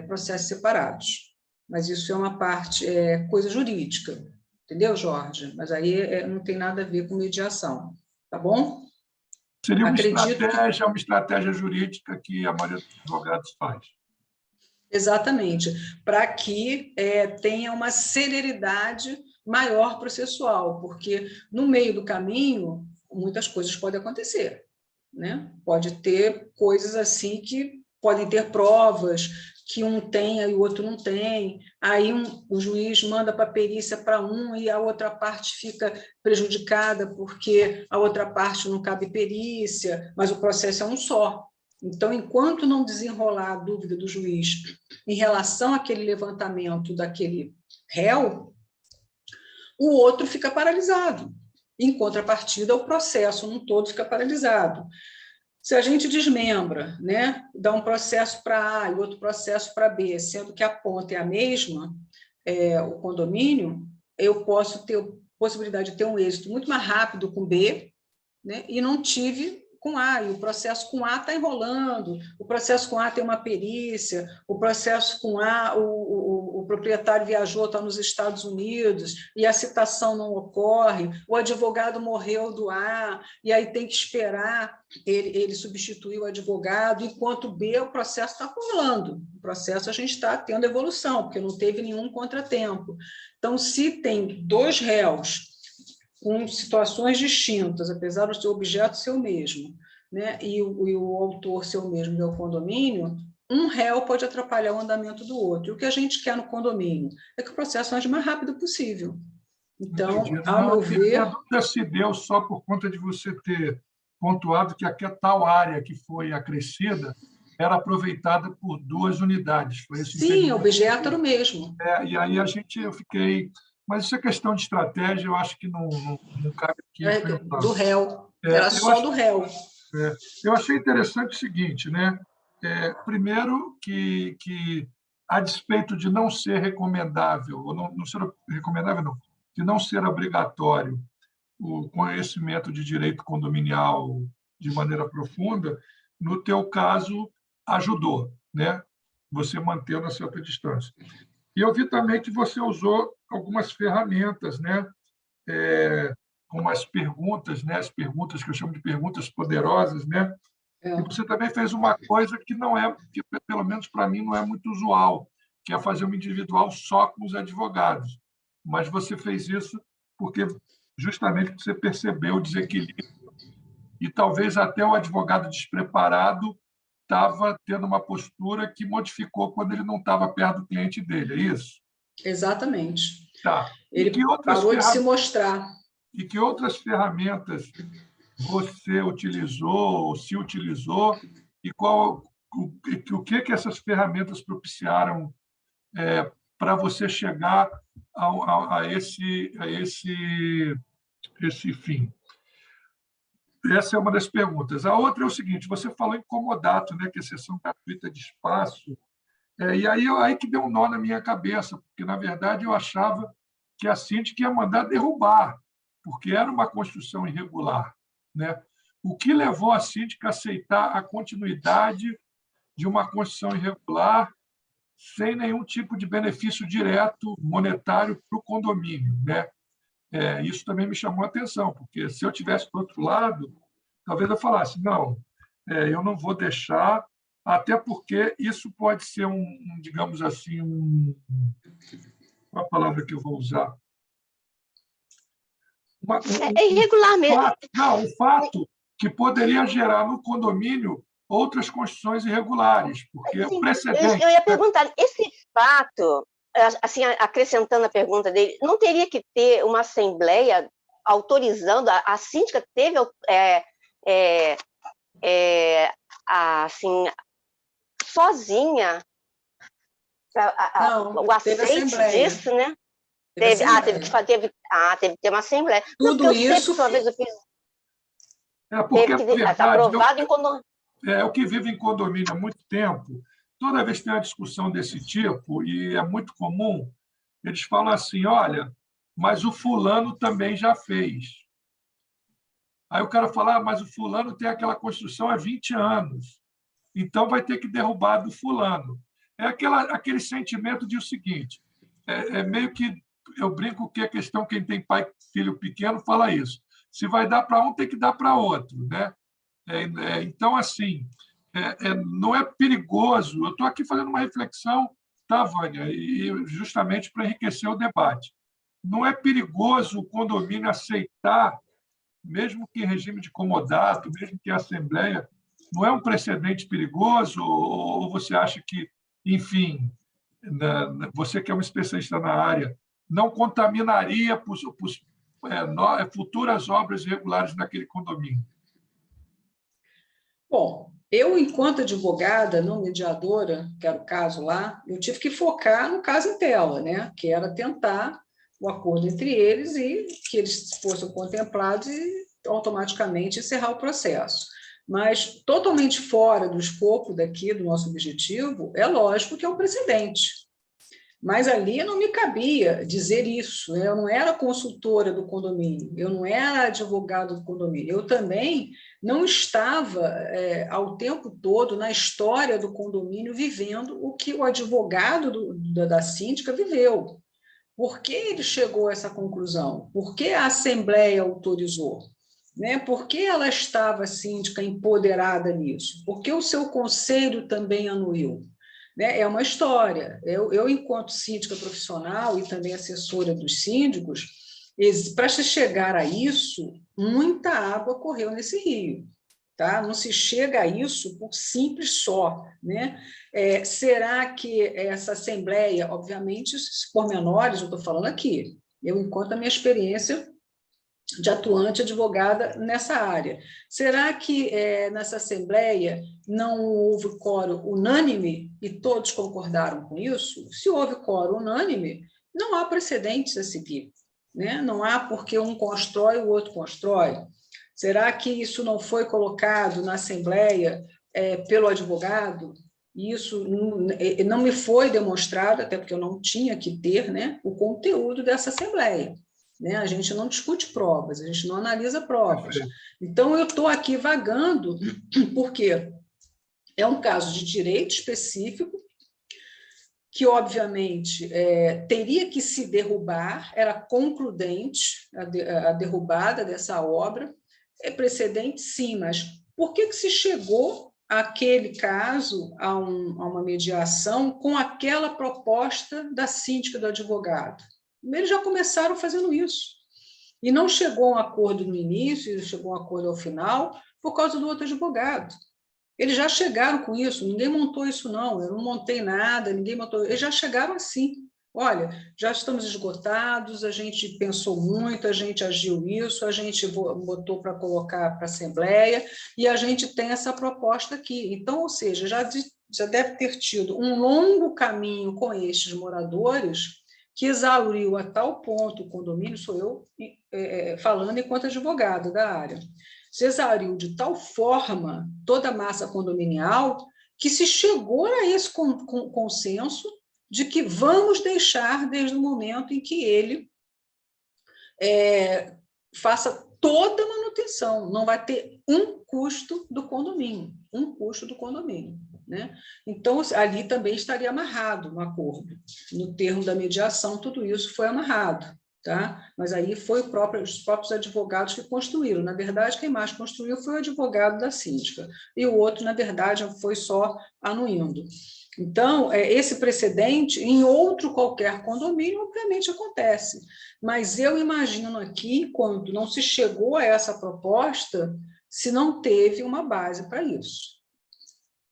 processos separados. Mas isso é uma parte, coisa jurídica, entendeu, Jorge? Mas aí não tem nada a ver com mediação, tá bom? Seria uma estratégia jurídica que a maioria dos advogados faz. Exatamente, para que tenha uma celeridade maior processual, porque no meio do caminho muitas coisas podem acontecer, né? Pode ter coisas assim que podem ter provas que um tem e o outro não tem, aí o juiz manda para a perícia para um e a outra parte fica prejudicada porque a outra parte não cabe perícia, mas o processo é um só. Então, enquanto não desenrolar a dúvida do juiz em relação àquele levantamento daquele réu, o outro fica paralisado. Em contrapartida, o processo num todo fica paralisado. Se a gente desmembra, né, dá um processo para A e outro processo para B, sendo que a ponta é a mesma, o condomínio, eu posso ter possibilidade de ter um êxito muito mais rápido com B, né, e não tive com A, e o processo com A está enrolando, o processo com A tem uma perícia, o processo com A, o proprietário viajou, está nos Estados Unidos, e a citação não ocorre, o advogado morreu do A, e aí tem que esperar ele substituir o advogado, enquanto B, o processo está rolando, o processo a gente está tendo evolução, porque não teve nenhum contratempo. Então, se tem dois réus, com situações distintas, apesar do seu objeto ser o mesmo, né, e o autor ser o mesmo, que é o condomínio, um réu pode atrapalhar o andamento do outro. E o que a gente quer no condomínio é que o processo ande o mais rápido possível. Então, ao meu ver... A dúvida se deu só por conta de você ter pontuado que aquela tal área que foi acrescida era aproveitada por duas unidades. Foi esse Sim, o objeto era o mesmo. E aí eu fiquei... Mas isso é questão de estratégia, eu acho que não cabe aqui. Do réu, era só do réu. Eu achei interessante o seguinte, né? Primeiro, que a despeito de não ser recomendável, ou não ser recomendável, não, de não ser obrigatório o conhecimento de direito condominial de maneira profunda, no teu caso, ajudou, né? Você mantendo a certa distância. E eu vi também que você usou algumas ferramentas, né? Como as perguntas, né? As perguntas que eu chamo de perguntas poderosas, né? E você também fez uma coisa que não é, que pelo menos para mim não é muito usual, que é fazer uma individual só com os advogados. Mas você fez isso porque justamente você percebeu o desequilíbrio e talvez até o advogado despreparado estava tendo uma postura que modificou quando ele não estava perto do cliente dele, é isso? Exatamente. Tá. Ele parou de se mostrar. E que outras ferramentas você utilizou, ou se utilizou, e o que essas ferramentas propiciaram para você chegar a esse fim? Essa é uma das perguntas. A outra é o seguinte: você falou em comodato, né, que é cessão gratuita de espaço, e aí que deu um nó na minha cabeça, porque, na verdade, eu achava que a síndica ia mandar derrubar, porque era uma construção irregular, né? O que levou a síndica a aceitar a continuidade de uma construção irregular sem nenhum tipo de benefício direto monetário para o condomínio, né? Isso também me chamou a atenção, porque se eu tivesse do outro lado, talvez eu falasse, não, eu não vou deixar, até porque isso pode ser digamos assim, qual a palavra que eu vou usar? É irregular mesmo. Um fato que poderia gerar no condomínio outras construções irregulares, porque o precedente... Eu ia perguntar, esse fato, assim, acrescentando a pergunta dele, não teria que ter uma assembleia autorizando, a síndica teve assim, sozinha o aceite disso, né? Teve que ter uma assembleia. Tudo não, isso... Sempre, uma vez eu fiz... porque, na verdade, aprovado em condomínio. Eu que vivo em condomínio há muito tempo, toda vez que tem uma discussão desse tipo, e é muito comum, eles falam assim, olha, mas o fulano também já fez. Aí o cara fala, mas o fulano tem aquela construção há 20 anos, então vai ter que derrubar do fulano. É aquele sentimento de o seguinte, meio que, eu brinco que a questão, quem tem pai filho pequeno fala isso, se vai dar para um, tem que dar para outro, né? Então, assim, não é perigoso. Eu estou aqui fazendo uma reflexão, tá, Vânia? E justamente para enriquecer o debate. Não é perigoso o condomínio aceitar, mesmo que em regime de comodato, mesmo que a assembleia, não é um precedente perigoso? Ou você acha que, enfim, você que é um especialista na área, não contaminaria futuras obras irregulares naquele condomínio? Bom, eu, enquanto advogada, não mediadora, que era o caso lá, eu tive que focar no caso em tela, né? Que era tentar o acordo entre eles e que eles fossem contemplados e automaticamente encerrar o processo. Mas totalmente fora do escopo daqui, do nosso objetivo, é lógico que é o precedente. Mas ali não me cabia dizer isso, né? Eu não era consultora do condomínio, eu não era advogado do condomínio, eu também não estava ao tempo todo na história do condomínio vivendo o que o advogado da síndica viveu. Por que ele chegou a essa conclusão? Por que a Assembleia autorizou? Né? Por que ela estava, síndica, empoderada nisso? Por que o seu conselho também anuiu? É uma história. Eu, enquanto síndica profissional e também assessora dos síndicos, para se chegar a isso, muita água correu nesse rio. Tá? Não se chega a isso por simples só. Né? Será que essa assembleia, obviamente, esses pormenores eu estou falando aqui, eu, enquanto a minha experiência de atuante advogada nessa área. Será que nessa Assembleia não houve quórum unânime e todos concordaram com isso? Se houve quórum unânime, não há precedentes a seguir. Né? Não há porque um constrói, o outro constrói. Será que isso não foi colocado na Assembleia pelo advogado? Isso não me foi demonstrado, até porque eu não tinha que ter, né, o conteúdo dessa Assembleia. Né? A gente não discute provas, a gente não analisa provas. Então, eu estou aqui vagando, porque é um caso de direito específico, que, obviamente, teria que se derrubar, era concludente a derrubada dessa obra, é precedente, sim, mas por que se chegou aquele caso a uma mediação com aquela proposta da síndica do advogado. Eles já começaram fazendo isso. E não chegou a um acordo no início, chegou a um acordo ao final, por causa do outro advogado. Eles já chegaram com isso, ninguém montou isso, não. Eu não montei nada, ninguém montou. Eles já chegaram assim. Olha, já estamos esgotados, a gente pensou muito, a gente agiu isso, a gente botou para colocar para a Assembleia, e a gente tem essa proposta aqui. Então, ou seja, já deve ter tido um longo caminho com estes moradores, que exauriu a tal ponto o condomínio, sou eu falando enquanto advogada da área, se exauriu de tal forma toda a massa condominial, que se chegou a esse consenso de que vamos deixar desde o momento em que ele faça toda a manutenção, não vai ter um custo do condomínio, né? Então, ali também estaria amarrado no acordo, no termo da mediação, tudo isso foi amarrado, tá? Mas aí foi os próprios advogados que construíram. Na verdade, quem mais construiu foi o advogado da síndica, e o outro, na verdade, foi só anuindo. Então, esse precedente, em outro qualquer condomínio, obviamente acontece, mas eu imagino aqui, quando não se chegou a essa proposta, se não teve uma base para isso,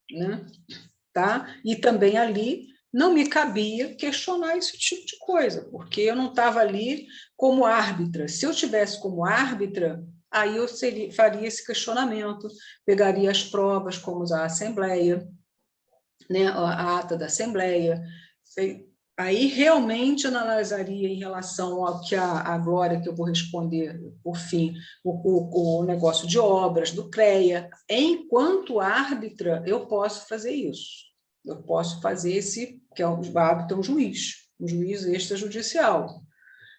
né? Tá? E também ali não me cabia questionar esse tipo de coisa, porque eu não estava ali como árbitra. Se eu tivesse como árbitra, aí eu faria esse questionamento, pegaria as provas, como a Assembleia, né, a ata da Assembleia, aí realmente analisaria em relação ao que a Glória, que eu vou responder por fim, o negócio de obras do CREA. Enquanto árbitra, eu posso fazer isso. Eu posso fazer esse, que é o árbitro, é um juiz extrajudicial.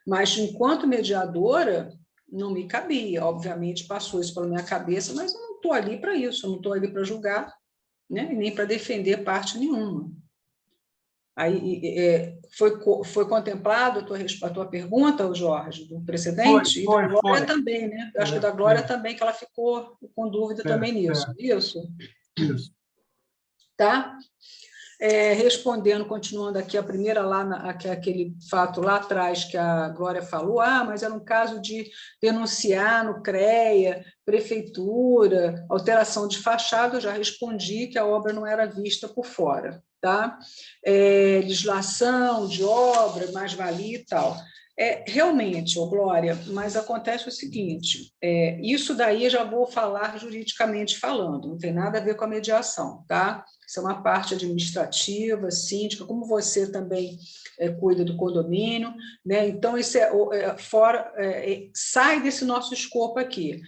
Mas, enquanto mediadora, não me cabia. Obviamente, passou isso pela minha cabeça, mas eu não estou ali para isso, eu não estou ali para julgar, né? E nem para defender parte nenhuma. Aí, foi contemplado a tua pergunta, Jorge, do precedente? Foi, e da Glória também, né? Eu acho que da Glória também, que ela ficou com dúvida também nisso. Isso. Tá? Respondendo, continuando aqui, a primeira aquele fato lá atrás que a Glória falou, mas era um caso de denunciar no CREA, prefeitura, alteração de fachada, eu já respondi que a obra não era vista por fora, tá? Legislação de obra, mais-valia e tal. Realmente, Glória, mas acontece o seguinte, isso daí eu já vou falar juridicamente falando, não tem nada a ver com a mediação, tá? Isso é uma parte administrativa, síndica, como você também cuida do condomínio, né? Então, isso sai desse nosso escopo aqui.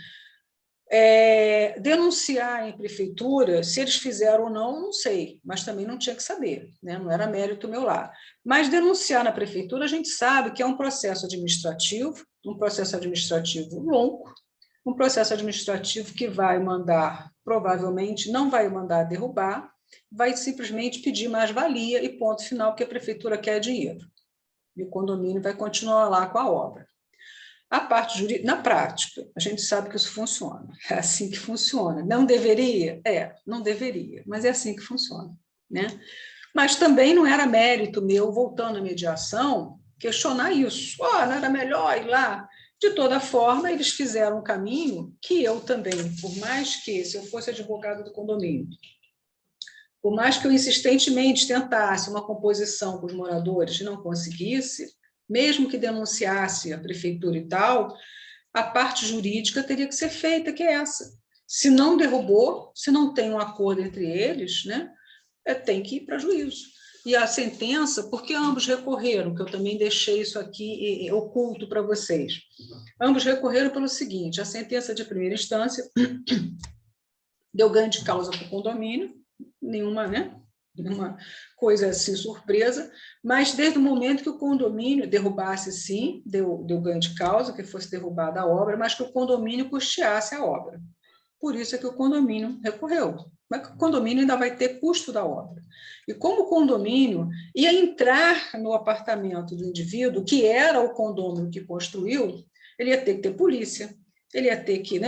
Denunciar em prefeitura, se eles fizeram ou não, não sei, mas também não tinha que saber, né? Não era mérito meu lá. Mas denunciar na prefeitura, a gente sabe que é um processo administrativo longo, um processo administrativo que vai mandar, provavelmente não vai mandar derrubar, vai simplesmente pedir mais-valia e ponto final, porque a prefeitura quer dinheiro. E o condomínio vai continuar lá com a obra. A parte jurídica, na prática, a gente sabe que isso funciona. É assim que funciona. Não deveria? Não deveria, mas é assim que funciona, né? Mas também não era mérito meu, voltando à mediação, questionar isso. Não era melhor ir lá? De toda forma, eles fizeram um caminho que eu também, por mais que, se eu fosse advogado do condomínio, por mais que eu insistentemente tentasse uma composição com os moradores e não conseguisse, mesmo que denunciasse a prefeitura e tal, a parte jurídica teria que ser feita, que é essa. Se não derrubou, se não tem um acordo entre eles, né, tem que ir para juízo. E a sentença, porque ambos recorreram, que eu também deixei isso aqui oculto para vocês. Ambos recorreram pelo seguinte, a sentença de primeira instância deu ganho de causa para o condomínio, nenhuma coisa assim surpresa, mas desde o momento que o condomínio derrubasse, sim, deu ganho de causa, que fosse derrubada a obra, mas que o condomínio custeasse a obra. Por isso é que o condomínio recorreu. Mas o condomínio ainda vai ter custo da obra. E como o condomínio ia entrar no apartamento do indivíduo, que era o condomínio que construiu, ele ia ter que ter polícia, ele ia ter que,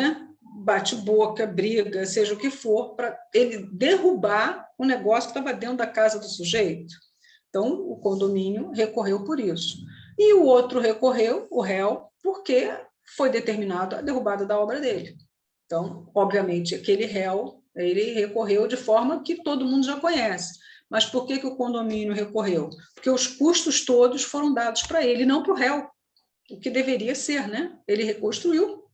bate-boca, briga, seja o que for, para ele derrubar o negócio que estava dentro da casa do sujeito. Então, o condomínio recorreu por isso. E o outro recorreu, o réu, porque foi determinado a derrubada da obra dele. Então, obviamente, aquele réu, ele recorreu de forma que todo mundo já conhece. Mas por que o condomínio recorreu? Porque os custos todos foram dados para ele, não para o réu, o que deveria ser, né? Ele reconstruiu,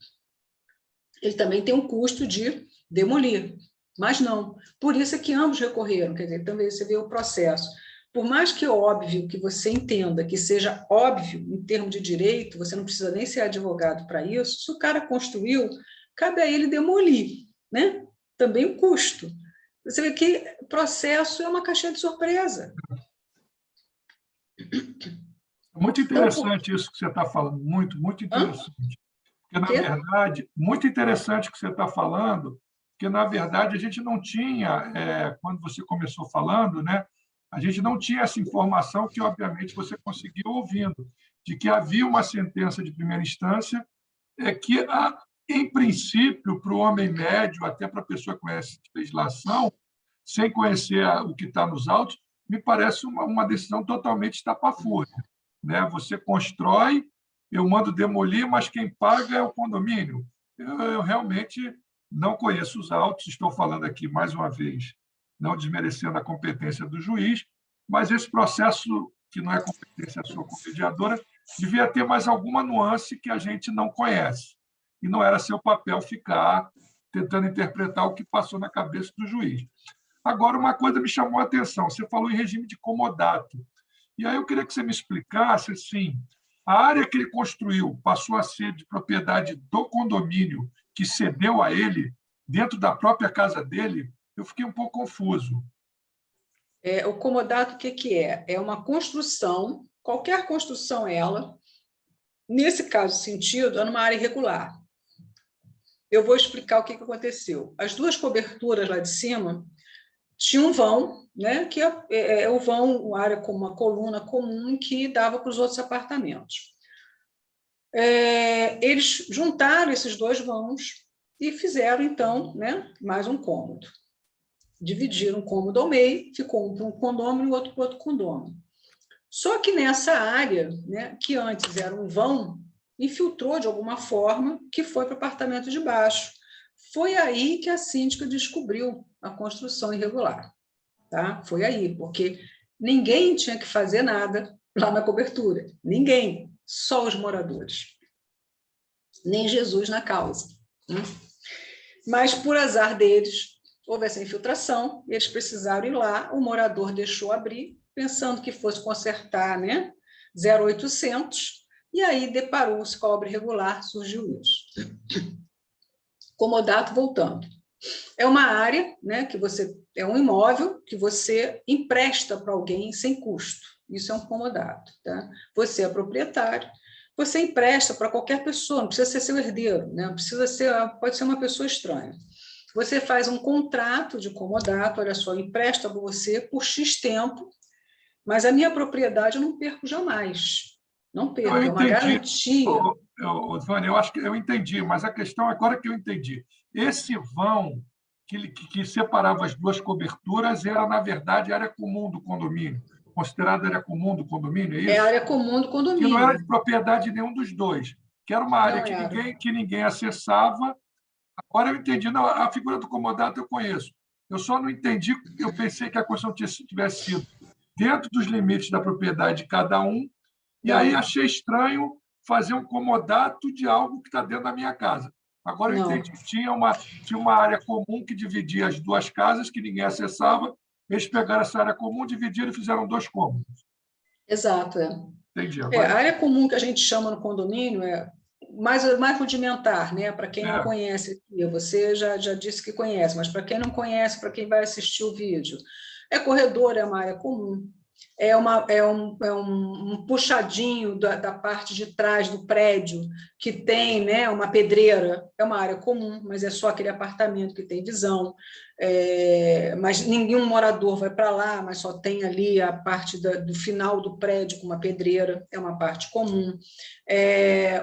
ele também tem um custo de demolir, mas não. Por isso é que ambos recorreram, quer dizer, também você vê o processo. Por mais que é óbvio que você entenda, que seja óbvio em termos de direito, você não precisa nem ser advogado para isso, se o cara construiu, cabe a ele demolir, né? Também o custo. Você vê que o processo é uma caixinha de surpresa. Muito interessante isso que você está falando, muito, muito interessante. Porque, na verdade, muito interessante o que você está falando, porque, na verdade, a gente não tinha, quando você começou falando, né, a gente não tinha essa informação que, obviamente, você conseguiu ouvindo, de que havia uma sentença de primeira instância que, em princípio, para o homem médio, até para a pessoa que conhece legislação, sem conhecer o que está nos autos, me parece uma decisão totalmente estapafúrdia, né? Você constrói, eu mando demolir, mas quem paga é o condomínio. Eu realmente não conheço os autos, estou falando aqui, mais uma vez, não desmerecendo a competência do juiz, mas esse processo, que não é competência sua como mediadora, devia ter mais alguma nuance que a gente não conhece. E não era seu papel ficar tentando interpretar o que passou na cabeça do juiz. Agora, uma coisa me chamou a atenção. Você falou em regime de comodato. E aí eu queria que você me explicasse, assim, a área que ele construiu passou a ser de propriedade do condomínio que cedeu a ele, dentro da própria casa dele. Eu fiquei um pouco confuso. O comodato, o que é? É uma construção, qualquer construção ela, nesse caso, sentido, é numa área irregular. Eu vou explicar o que aconteceu. As duas coberturas lá de cima tinham um vão, né, que é o vão, uma área com uma coluna comum que dava para os outros apartamentos. Eles juntaram esses dois vãos e fizeram, então, né, mais um cômodo. Dividiram um cômodo ao meio, ficou um para um condômino e outro para outro condômino. Só que nessa área, né, que antes era um vão, infiltrou de alguma forma que foi para o apartamento de baixo. Foi aí que a síndica descobriu a construção irregular. Tá? Foi aí, porque ninguém tinha que fazer nada lá na cobertura. Ninguém, só os moradores. Nem Jesus na causa. Né? Mas, por azar deles, houve essa infiltração, eles precisaram ir lá, o morador deixou abrir, pensando que fosse consertar, né, 0,800, e aí deparou-se com a obra irregular, surgiu isso. Comodato, voltando. É uma área, né, que você é um imóvel que você empresta para alguém sem custo. Isso é um comodato. Tá? Você é proprietário, você empresta para qualquer pessoa, não precisa ser seu herdeiro, né? Não precisa ser, pode ser uma pessoa estranha. Você faz um contrato de comodato, olha só, empresta para você por X tempo, mas a minha propriedade eu não perco jamais. Não perco, é uma garantia. Vânia, eu acho que eu entendi, mas a questão agora que eu entendi. Esse vão que separava as duas coberturas era, na verdade, a área comum do condomínio, considerada área comum do condomínio, é isso? É a área comum do condomínio. Que não era de propriedade de nenhum dos dois, que era uma área que ninguém acessava. Agora eu entendi. Não, a figura do comodato eu conheço. Eu só não entendi, eu pensei que a construção tivesse sido dentro dos limites da propriedade de cada um, e aí achei estranho fazer um comodato de algo que está dentro da minha casa. Agora eu entendi. Tinha uma área comum que dividia as duas casas, que ninguém acessava. Eles pegaram essa área comum, dividiram e fizeram dois cômodos. Exato. Entendi. Agora... a área comum que a gente chama no condomínio é mais rudimentar, né? Para quem não conhece, você já disse que conhece, mas para quem não conhece, para quem vai assistir o vídeo, corredor, é uma área comum. É um puxadinho da parte de trás do prédio que tem, né, uma pedreira, é uma área comum, mas é só aquele apartamento que tem visão. mas nenhum morador vai para lá, mas só tem ali a parte do final do prédio com uma pedreira, é uma parte comum.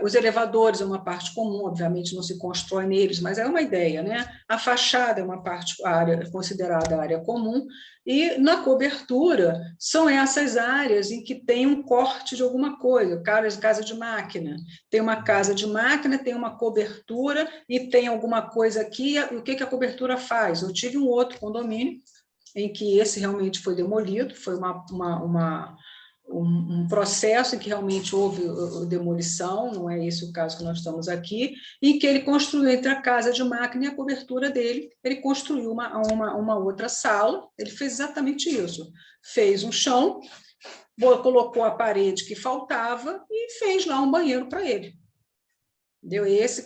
Os elevadores é uma parte comum, obviamente não se constrói neles, mas é uma ideia, né? A fachada é uma parte, área considerada área comum, e na cobertura são essas áreas em que tem um corte de alguma coisa, casa de máquina, tem uma casa de máquina, tem uma cobertura e tem alguma coisa aqui, e o que a cobertura faz? Eu tive um outro condomínio em que esse realmente foi demolido, foi um processo em que realmente houve demolição, não é esse o caso que nós estamos aqui, em que ele construiu entre a casa de máquina e a cobertura dele, ele construiu uma outra sala, ele fez exatamente isso, fez um chão, colocou a parede que faltava e fez lá um banheiro para ele. Deu esse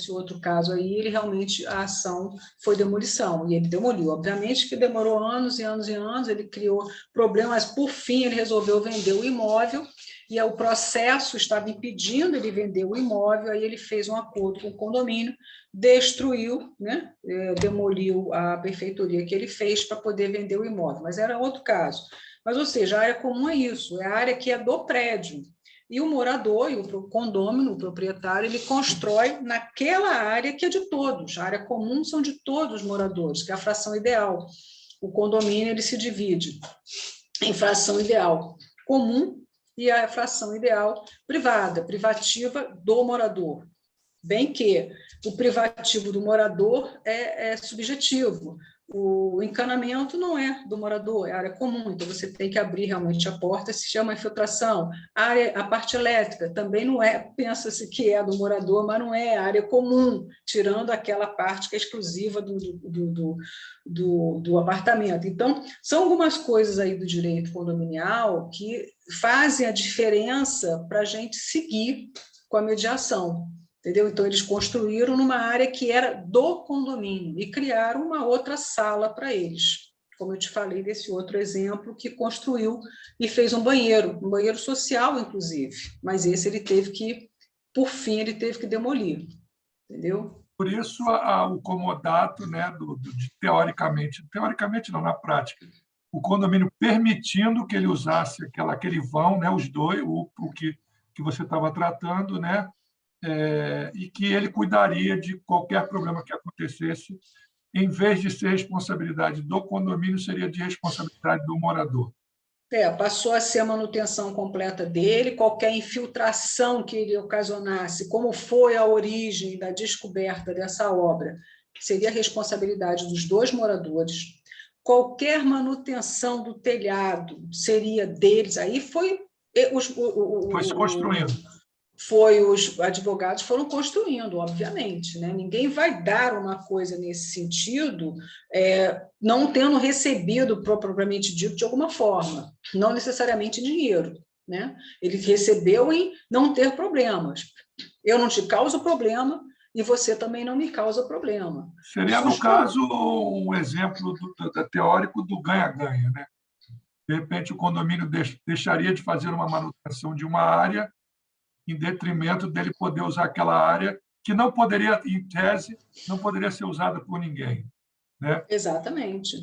outro caso aí, ele realmente, a ação foi demolição, e ele demoliu. Obviamente que demorou anos e anos e anos, ele criou problemas, por fim ele resolveu vender o imóvel, e o processo estava impedindo ele vender o imóvel, aí ele fez um acordo com o condomínio, destruiu, né, demoliu a benfeitoria que ele fez para poder vender o imóvel, mas era outro caso. Mas, ou seja, a área comum é isso, é a área que é do prédio, e o morador, e o condômino, o proprietário, ele constrói naquela área que é de todos. A área comum são de todos os moradores, que é a fração ideal. O condomínio ele se divide em fração ideal comum e a fração ideal privada, privativa do morador. Bem que o privativo do morador é subjetivo. O encanamento não é do morador, é área comum, então você tem que abrir realmente a porta, se chama infiltração. A parte elétrica também não é, pensa-se que é do morador, mas não é área comum, tirando aquela parte que é exclusiva do apartamento. Então, são algumas coisas aí do direito condominial que fazem a diferença para a gente seguir com a mediação. Entendeu? Então, eles construíram numa área que era do condomínio e criaram uma outra sala para eles. Como eu te falei desse outro exemplo, que construiu e fez um banheiro social, inclusive. Mas esse ele teve que, por fim, ele teve que demolir. Entendeu? Por isso, o comodato, né, teoricamente não, na prática, o condomínio permitindo que ele usasse aquele vão, né, os dois, o que você estava tratando, né, e que ele cuidaria de qualquer problema que acontecesse, em vez de ser responsabilidade do condomínio, seria de responsabilidade do morador. Passou a ser a manutenção completa dele, qualquer infiltração que ele ocasionasse, como foi a origem da descoberta dessa obra, seria a responsabilidade dos dois moradores. Qualquer manutenção do telhado seria deles, aí foi se construindo. Os advogados foram construindo, obviamente, né? Ninguém vai dar uma coisa nesse sentido não tendo recebido, propriamente dito, de alguma forma, não necessariamente dinheiro, né? Ele recebeu em não ter problemas. Eu não te causo problema e você também não me causa problema. Seria, no caso, um exemplo teórico do ganha-ganha, né? De repente, o condomínio deixaria de fazer uma manutenção de uma área em detrimento dele poder usar aquela área que não poderia, em tese, não poderia ser usada por ninguém. Né? Exatamente.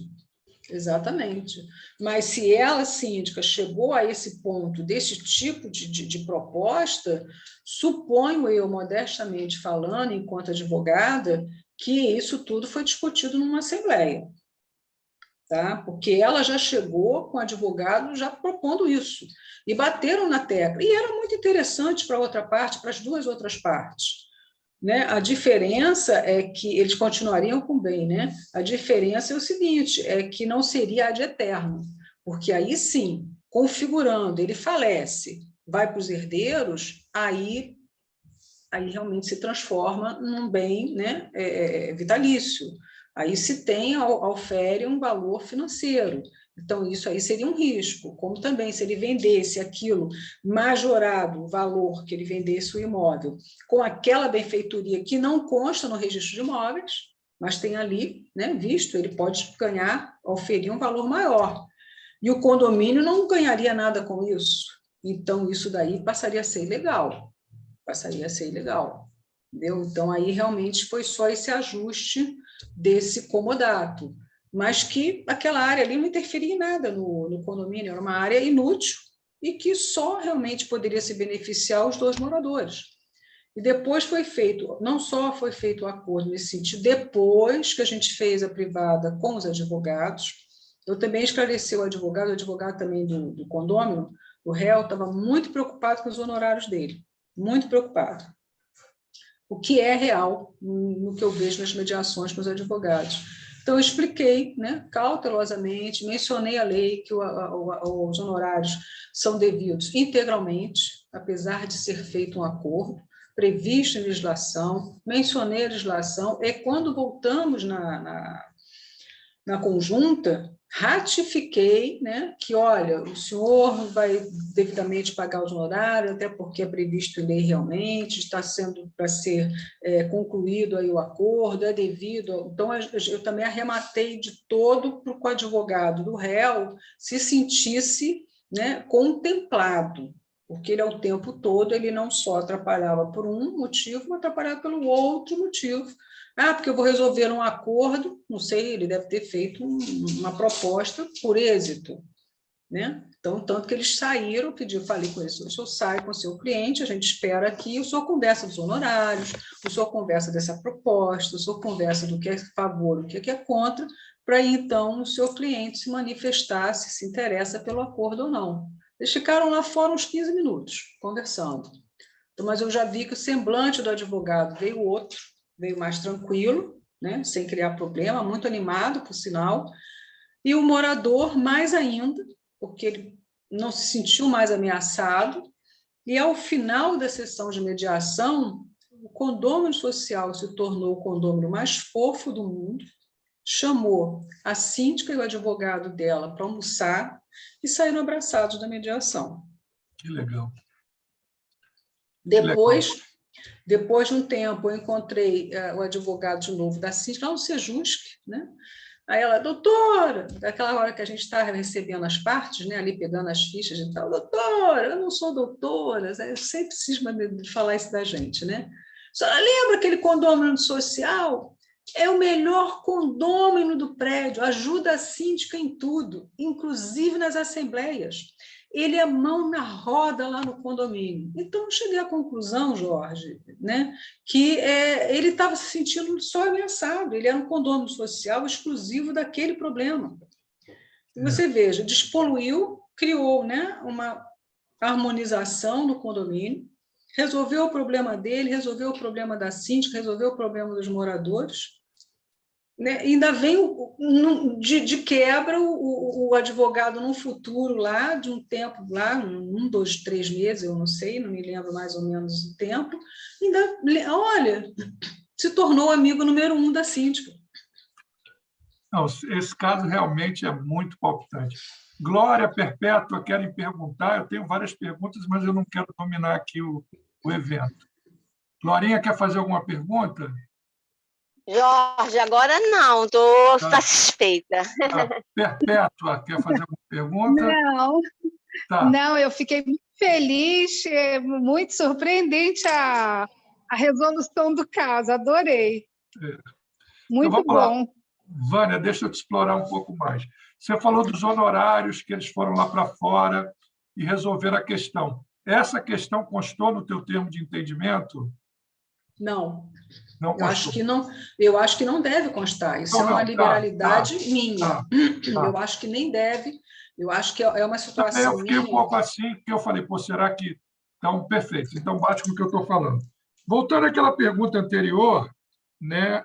Mas se ela, síndica, chegou a esse ponto, desse tipo de proposta, suponho eu, modestamente falando, enquanto advogada, que isso tudo foi discutido numa assembleia. Tá? Porque ela já chegou com o advogado já propondo isso, e bateram na tecla, e era muito interessante para a outra parte, para as duas outras partes. Né? A diferença é que eles continuariam com o bem, né? A diferença é o seguinte, é que não seria ad eterno, porque aí sim, configurando, ele falece, vai para os herdeiros, aí realmente se transforma num bem, né, vitalício. Aí se tem, ofere um valor financeiro. Então, isso aí seria um risco. Como também, se ele vendesse aquilo majorado, o valor que ele vendesse o imóvel, com aquela benfeitoria que não consta no registro de imóveis, mas tem ali, né, visto, ele pode ganhar, oferir um valor maior. E o condomínio não ganharia nada com isso. Então, isso daí passaria a ser ilegal. Entendeu? Então, aí realmente foi só esse ajuste desse comodato. mas que aquela área ali não interferia em nada no condomínio, era uma área inútil e que só realmente poderia se beneficiar os 2 moradores. E depois foi feito, não só foi feito o acordo nesse sentido, depois que a gente fez a privada com os advogados, eu também esclareci o advogado também do condomínio, o réu estava muito preocupado com os honorários dele, muito preocupado. O que é real no que eu vejo nas mediações com os advogados. Então, eu expliquei, né, cautelosamente, mencionei a lei, que os honorários são devidos integralmente, apesar de ser feito um acordo, previsto em legislação, mencionei a legislação, e quando voltamos na conjunta, ratifiquei, né, que, olha, o senhor vai devidamente pagar os honorários, até porque é previsto em lei realmente, está sendo para ser concluído aí o acordo, é devido. Então, eu também arrematei de todo para que o advogado do réu se sentisse, né, contemplado, porque ele, ao tempo todo, ele não só atrapalhava por um motivo, mas atrapalhava pelo outro motivo. Porque eu vou resolver um acordo, não sei, ele deve ter feito uma proposta por êxito, né? Então, tanto que eles saíram, falei com eles, o senhor sai com o seu cliente, a gente espera aqui, o senhor conversa dos honorários, o senhor conversa dessa proposta, o senhor conversa do que é a favor, o que é contra, para então o seu cliente se manifestar se interessa pelo acordo ou não. Eles ficaram lá fora uns 15 minutos, conversando. Então, mas eu já vi que o semblante do advogado veio mais tranquilo, né, sem criar problema, muito animado, por sinal, e o morador mais ainda, porque ele não se sentiu mais ameaçado, e ao final da sessão de mediação, o condômino social se tornou o condômino mais fofo do mundo, chamou a síndica e o advogado dela para almoçar e saíram abraçados da mediação. Que legal. Depois de um tempo, eu encontrei o advogado de novo da síndica, lá no Sejusc, né? Aí ela, doutora, daquela hora que a gente está recebendo as partes, né, ali pegando as fichas e tal, doutora, eu não sou doutora, eu sempre cisma de falar isso da gente, né? A senhora lembra aquele condômino social? É o melhor condômino do prédio, ajuda a síndica em tudo, inclusive nas assembleias. Ele é mão na roda lá no condomínio. Então, eu cheguei à conclusão, Jorge, né, que ele estava se sentindo só ameaçado, ele era um condomínio social exclusivo daquele problema. E você veja, despoluiu, criou, né, uma harmonização no condomínio, resolveu o problema dele, resolveu o problema da síndica, resolveu o problema dos moradores, né? Ainda vem de quebra o advogado num futuro lá, de um tempo lá, 1, 2, 3 meses, eu não sei, não me lembro mais ou menos o tempo, ainda, olha, se tornou amigo número 1 da síndica. Não, esse caso realmente é muito palpitante. Glória, Perpétua, querem perguntar? Eu tenho várias perguntas, mas eu não quero dominar aqui o evento. Glorinha, quer fazer alguma pergunta? Jorge, agora não, estou satisfeita. Perpétua, quer fazer alguma pergunta? Não, não, eu fiquei muito feliz, muito surpreendente a resolução do caso, adorei. Muito então, bom. Lá. Vânia, deixa eu te explorar um pouco mais. Você falou dos honorários, que eles foram lá para fora e resolveram a questão. Essa questão constou no teu termo de entendimento? Não. Não constou. Eu acho que não deve constar. Isso é uma liberalidade minha. Eu acho que nem deve. Eu acho que é uma situação eu fiquei minha. um pouco assim, porque eu falei, será que... Então, perfeito. Então, bate com o que eu estou falando. Voltando àquela pergunta anterior, né,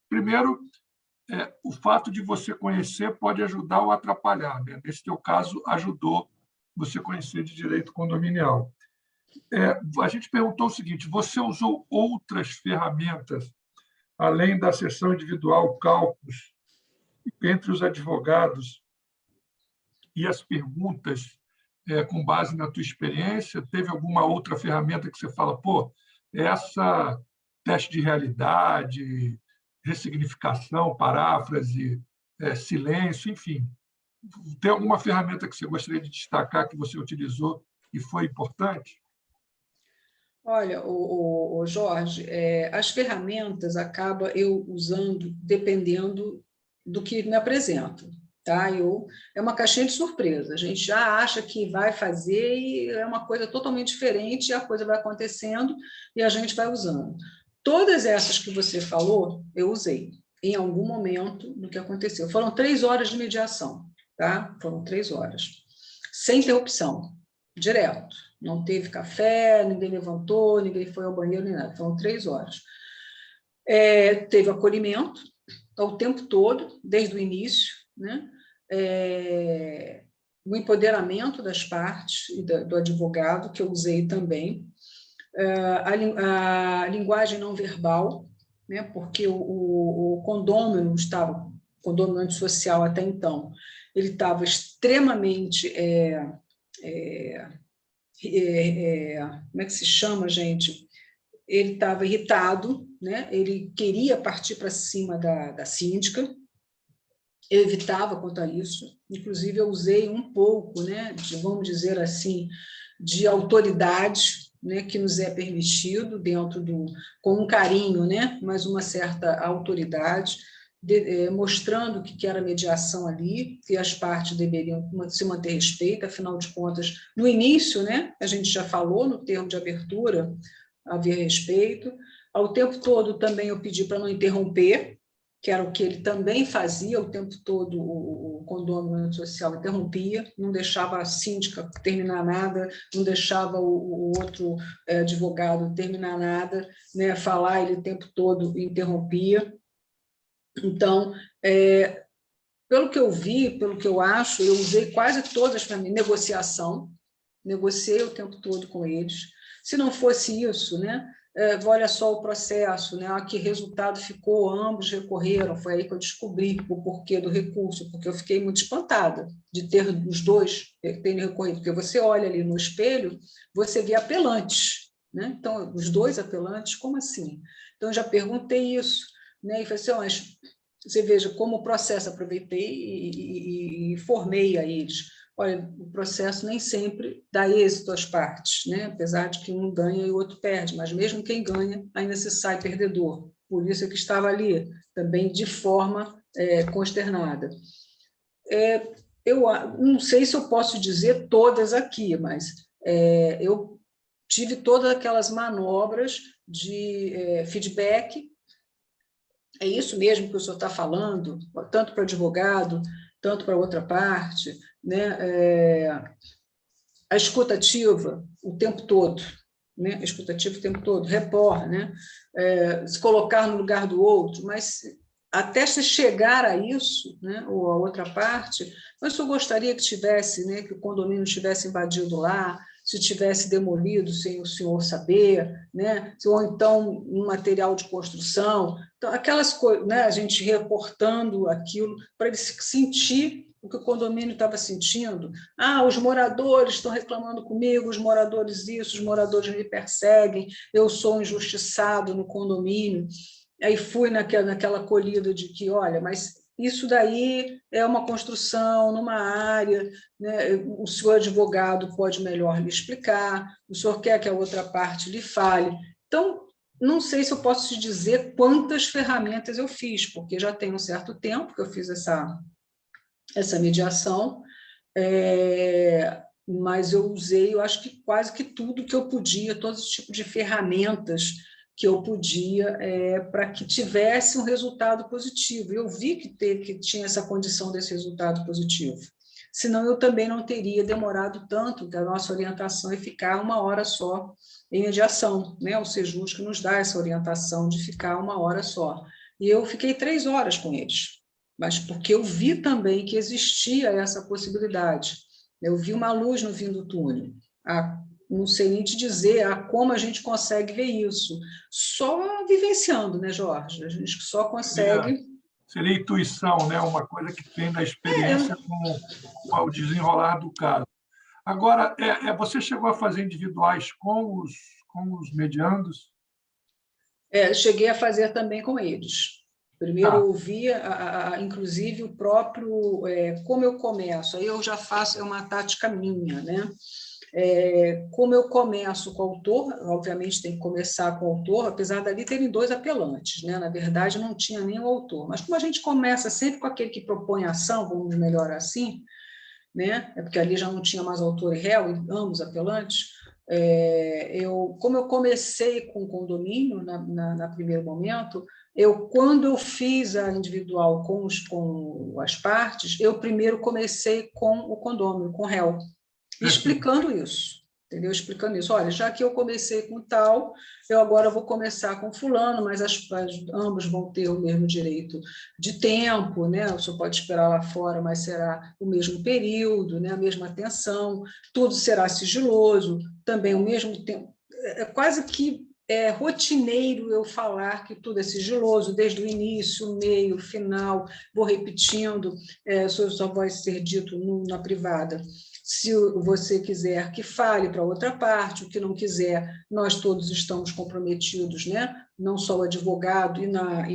primeiro, o fato de você conhecer pode ajudar ou atrapalhar. Né? Nesse teu caso, ajudou você conhecer de direito condominial. A gente perguntou o seguinte, você usou outras ferramentas, além da sessão individual, cálculos, entre os advogados e as perguntas com base na tua experiência? Teve alguma outra ferramenta que você fala, essa teste de realidade, ressignificação, paráfrase, silêncio, enfim. Tem alguma ferramenta que você gostaria de destacar que você utilizou e foi importante? Olha, o Jorge, as ferramentas acaba eu usando dependendo do que me apresentam, tá? É uma caixinha de surpresa. A gente já acha que vai fazer e é uma coisa totalmente diferente, e a coisa vai acontecendo e a gente vai usando. Todas essas que você falou, eu usei em algum momento do que aconteceu. Foram 3 horas de mediação, tá? Foram 3 horas, sem interrupção, direto. Não teve café, ninguém levantou, ninguém foi ao banheiro, nem nada. Foram 3 horas. Teve acolhimento o tempo todo, desde o início, né? O empoderamento das partes e do advogado, que eu usei também. A linguagem não verbal, né? Porque o condômino estava, condômino antissocial até então, ele estava extremamente... como é que se chama, gente? Ele estava irritado, né? Ele queria partir para cima da síndica, eu evitava quanto a isso, inclusive eu usei um pouco, né, vamos dizer assim, de autoridade, né, que nos é permitido dentro com um carinho, né, mas uma certa autoridade, mostrando que era mediação ali, que as partes deveriam se manter respeito, afinal de contas, no início, né, a gente já falou no termo de abertura, havia respeito. Ao tempo todo também eu pedi para não interromper, que era o que ele também fazia o tempo todo, o condômino social interrompia, não deixava a síndica terminar nada, não deixava o outro advogado terminar nada, né, falar, ele o tempo todo interrompia. Então, pelo que eu vi, pelo que eu acho, eu usei quase todas para mim, negociação, negociei o tempo todo com eles. Se não fosse isso, né, olha só o processo, né, que resultado ficou, ambos recorreram, foi aí que eu descobri o porquê do recurso, porque eu fiquei muito espantada de ter os dois terem recorrido, porque você olha ali no espelho, você vê apelantes, né? Então, os dois apelantes, como assim? Então, eu já perguntei isso, né, e falei assim, mas você veja como o processo, aproveitei e informei a eles. Olha, o processo nem sempre dá êxito às partes, né? Apesar de que um ganha e o outro perde, mas mesmo quem ganha ainda se sai perdedor. Por isso é que estava ali, também de forma consternada. Eu não sei se eu posso dizer todas aqui, mas eu tive todas aquelas manobras de feedback. É isso mesmo que o senhor está falando, tanto para o advogado, tanto para outra parte, né? A escutativa o tempo todo, né? A escutativa o tempo todo, reporra, né? Se colocar no lugar do outro, mas até se chegar a isso, né? Ou a outra parte, mas eu gostaria que tivesse, né? Que o condomínio tivesse invadido lá, se tivesse demolido sem o senhor saber, né? Ou então um material de construção, então aquelas coisas, né? A gente reportando aquilo para ele sentir o que o condomínio estava sentindo. Os moradores estão reclamando comigo, os moradores isso, os moradores me perseguem, eu sou injustiçado no condomínio. Aí fui naquela acolhida de que, olha, mas isso daí é uma construção numa área, né? O senhor advogado pode melhor lhe explicar, o senhor quer que a outra parte lhe fale. Então, não sei se eu posso te dizer quantas ferramentas eu fiz, porque já tem um certo tempo que eu fiz essa mediação, mas eu usei, eu acho que quase que tudo que eu podia, todos os tipos de ferramentas que eu podia para que tivesse um resultado positivo. Eu vi que tinha essa condição desse resultado positivo. Senão eu também não teria demorado tanto, que a nossa orientação é ficar 1 hora só em mediação, né? O Sejus que nos dá essa orientação de ficar 1 hora só. E eu fiquei 3 horas com eles, mas porque eu vi também que existia essa possibilidade. Eu vi uma luz no fim do túnel. Não sei nem te dizer como a gente consegue ver isso. Só vivenciando, né, Jorge? A gente só consegue... Seria intuição, né? Uma coisa que tem da experiência com o desenrolar do caso. Agora, você chegou a fazer individuais com os mediandos? Cheguei a fazer também com eles. Primeiro eu ouvia, inclusive, o próprio... como eu começo, aí eu já faço, é uma tática minha, né? Como eu começo com o autor, obviamente tem que começar com o autor, apesar dali terem 2 apelantes, né? Na verdade, não tinha nem o autor. Mas como a gente começa sempre com aquele que propõe a ação, vamos melhor assim, né? Porque ali já não tinha mais autor e réu, ambos apelantes. Como eu comecei com o condomínio, na primeiro momento, quando eu fiz a individual com as partes, eu primeiro comecei com o condômino, com o réu, explicando isso, entendeu? Explicando isso. Olha, já que eu comecei com tal, eu agora vou começar com fulano, mas ambos vão ter o mesmo direito de tempo, né? O senhor pode esperar lá fora, mas será o mesmo período, né? A mesma atenção, tudo será sigiloso, também o mesmo tempo. É quase que rotineiro eu falar que tudo é sigiloso, desde o início, meio, final, vou repetindo, só vai ser dito na privada. Se você quiser que fale para outra parte, o que não quiser, nós todos estamos comprometidos, né? Não só o advogado e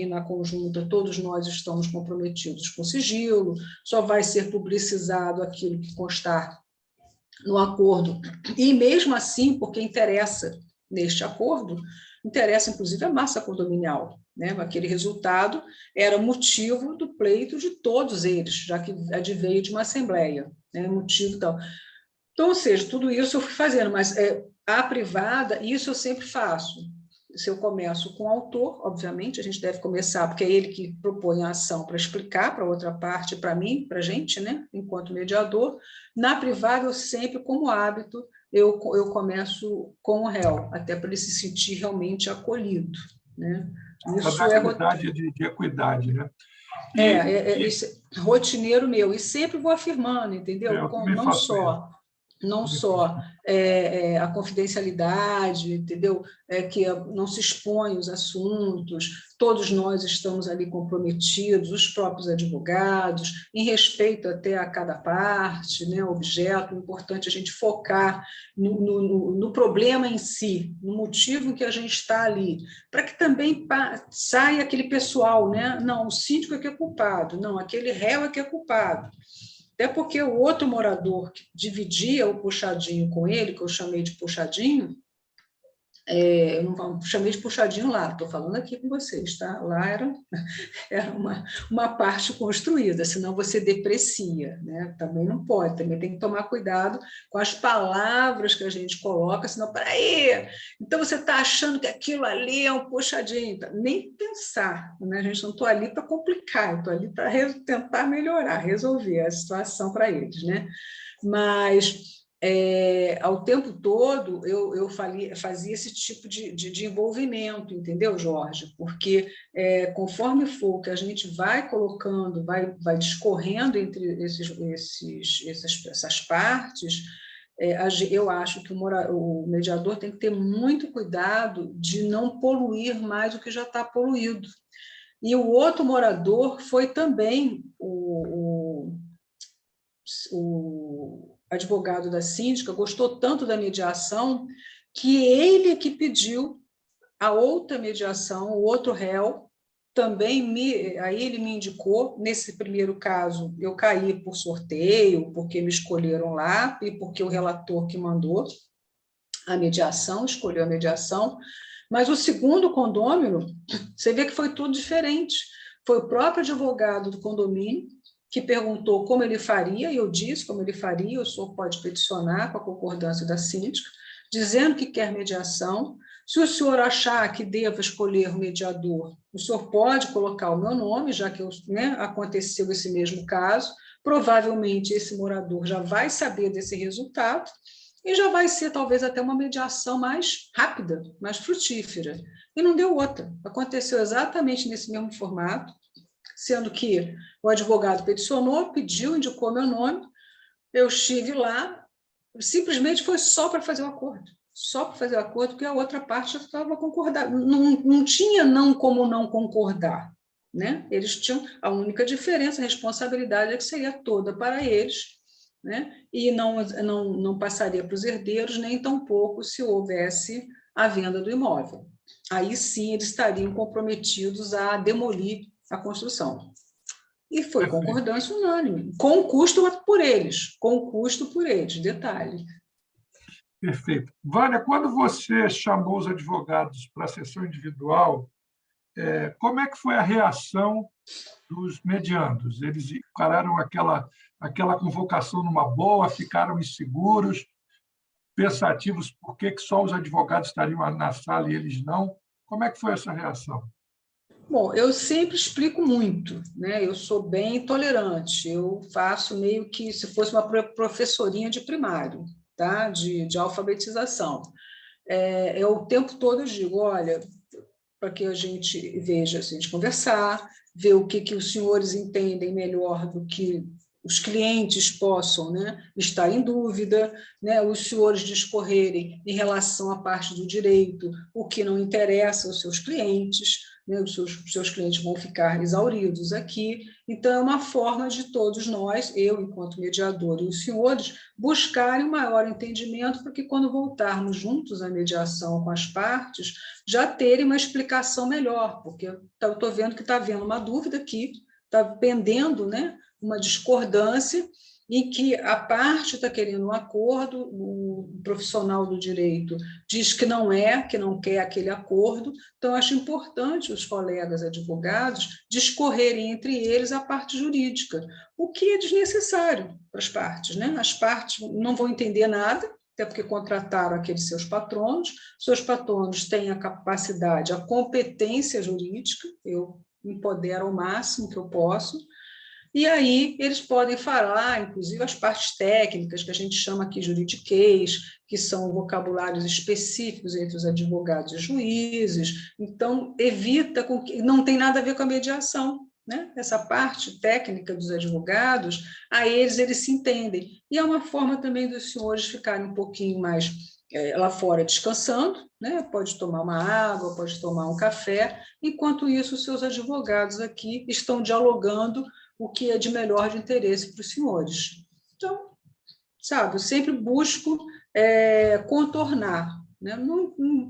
na conjunta, todos nós estamos comprometidos com sigilo, só vai ser publicizado aquilo que constar no acordo. E mesmo assim, porque interessa neste acordo, interessa inclusive a massa condominial, né? Aquele resultado era motivo do pleito de todos eles, já que adveio de uma assembleia, né? Motivo tal. Então, ou seja, tudo isso eu fui fazendo, mas a privada, isso eu sempre faço. Se eu começo com o autor, obviamente, a gente deve começar, porque é ele que propõe a ação para explicar para a outra parte, para mim, para a gente, né, enquanto mediador. Na privada, eu sempre, como hábito, eu começo com o réu, até para ele se sentir realmente acolhido, né? Isso é qualidade de equidade, né? Isso é rotineiro meu, e sempre vou afirmando, entendeu? Não só a confidencialidade, entendeu? Que não se expõe os assuntos, todos nós estamos ali comprometidos, os próprios advogados, em respeito até a cada parte, né, objeto. O importante é a gente focar no problema em si, no motivo em que a gente está ali, para que também saia aquele pessoal, né? Não, o síndico é que é culpado, não, aquele réu é que é culpado. Até porque o outro morador que dividia o puxadinho com ele, que eu chamei de puxadinho, eu não chamei de puxadinho lá, estou falando aqui com vocês, tá? Lá era uma parte construída, senão você deprecia, né? Também não pode, também tem que tomar cuidado com as palavras que a gente coloca, senão, peraí, então você está achando que aquilo ali é um puxadinho, nem pensar, né? A gente não estou ali para complicar, estou ali para tentar melhorar, resolver a situação para eles, né? Mas ao tempo todo, eu fazia esse tipo de envolvimento, entendeu, Jorge? Porque conforme for que a gente vai colocando, vai discorrendo entre essas partes, eu acho que o mediador tem que ter muito cuidado de não poluir mais o que já está poluído. E o outro morador foi também o advogado da síndica, gostou tanto da mediação que ele que pediu a outra mediação, o outro réu, também aí ele me indicou. Nesse primeiro caso, eu caí por sorteio, porque me escolheram lá, e porque o relator que mandou a mediação, escolheu a mediação. Mas o segundo condômino, você vê que foi tudo diferente. Foi o próprio advogado do condomínio que perguntou como ele faria, e eu disse como ele faria. O senhor pode peticionar com a concordância da síndica, dizendo que quer mediação. Se o senhor achar que deva escolher o mediador, o senhor pode colocar o meu nome, já que aconteceu esse mesmo caso. Provavelmente esse morador já vai saber desse resultado e já vai ser talvez até uma mediação mais rápida, mais frutífera. E não deu outra. Aconteceu exatamente nesse mesmo formato, sendo que o advogado peticionou, pediu, indicou meu nome, eu estive lá, simplesmente foi só para fazer o acordo. Só para fazer o acordo, porque a outra parte já estava concordada. Não tinha não como não concordar, né? Eles tinham a única diferença, a responsabilidade é que seria toda para eles, né? E não passaria para os herdeiros, nem tampouco se houvesse a venda do imóvel. Aí sim eles estariam comprometidos a demolir a construção. E foi concordância unânime, com custo por eles, detalhe. Perfeito. Vânia, quando você chamou os advogados para a sessão individual, como é que foi a reação dos mediandos? Eles encararam aquela convocação numa boa, ficaram inseguros, pensativos por que só os advogados estariam na sala e eles não? Como é que foi essa reação? Bom, eu sempre explico muito, né? Eu sou bem tolerante, eu faço meio que se fosse uma professorinha de primário, tá? De alfabetização. Eu o tempo todo eu digo, olha, para que a gente veja, assim, a gente conversar, ver o que os senhores entendem melhor do que os clientes possam, né, estar em dúvida, né, os senhores discorrerem em relação à parte do direito, o que não interessa aos seus clientes, né, os seus clientes vão ficar exauridos aqui. Então, é uma forma de todos nós, eu, enquanto mediador, e os senhores, buscarem um maior entendimento para que, quando voltarmos juntos à mediação com as partes, já terem uma explicação melhor, porque eu estou vendo que está havendo uma dúvida aqui, está pendendo, né, uma discordância em que a parte está querendo um acordo, o profissional do direito diz que não quer aquele acordo. Então, acho importante os colegas advogados discorrerem entre eles a parte jurídica, o que é desnecessário para as partes, né? As partes não vão entender nada, até porque contrataram aqueles seus patronos têm a capacidade, a competência jurídica, eu empodero ao máximo que eu posso. E aí eles podem falar, inclusive, as partes técnicas, que a gente chama aqui juridiquês, que são vocabulários específicos entre os advogados e juízes. Então, evita, não tem nada a ver com a mediação, né? Essa parte técnica dos advogados, a eles se entendem. E é uma forma também dos senhores ficarem um pouquinho mais lá fora descansando, né? Pode tomar uma água, pode tomar um café, enquanto isso, os seus advogados aqui estão dialogando o que é de melhor de interesse para os senhores. Então, sabe, eu sempre busco contornar, né?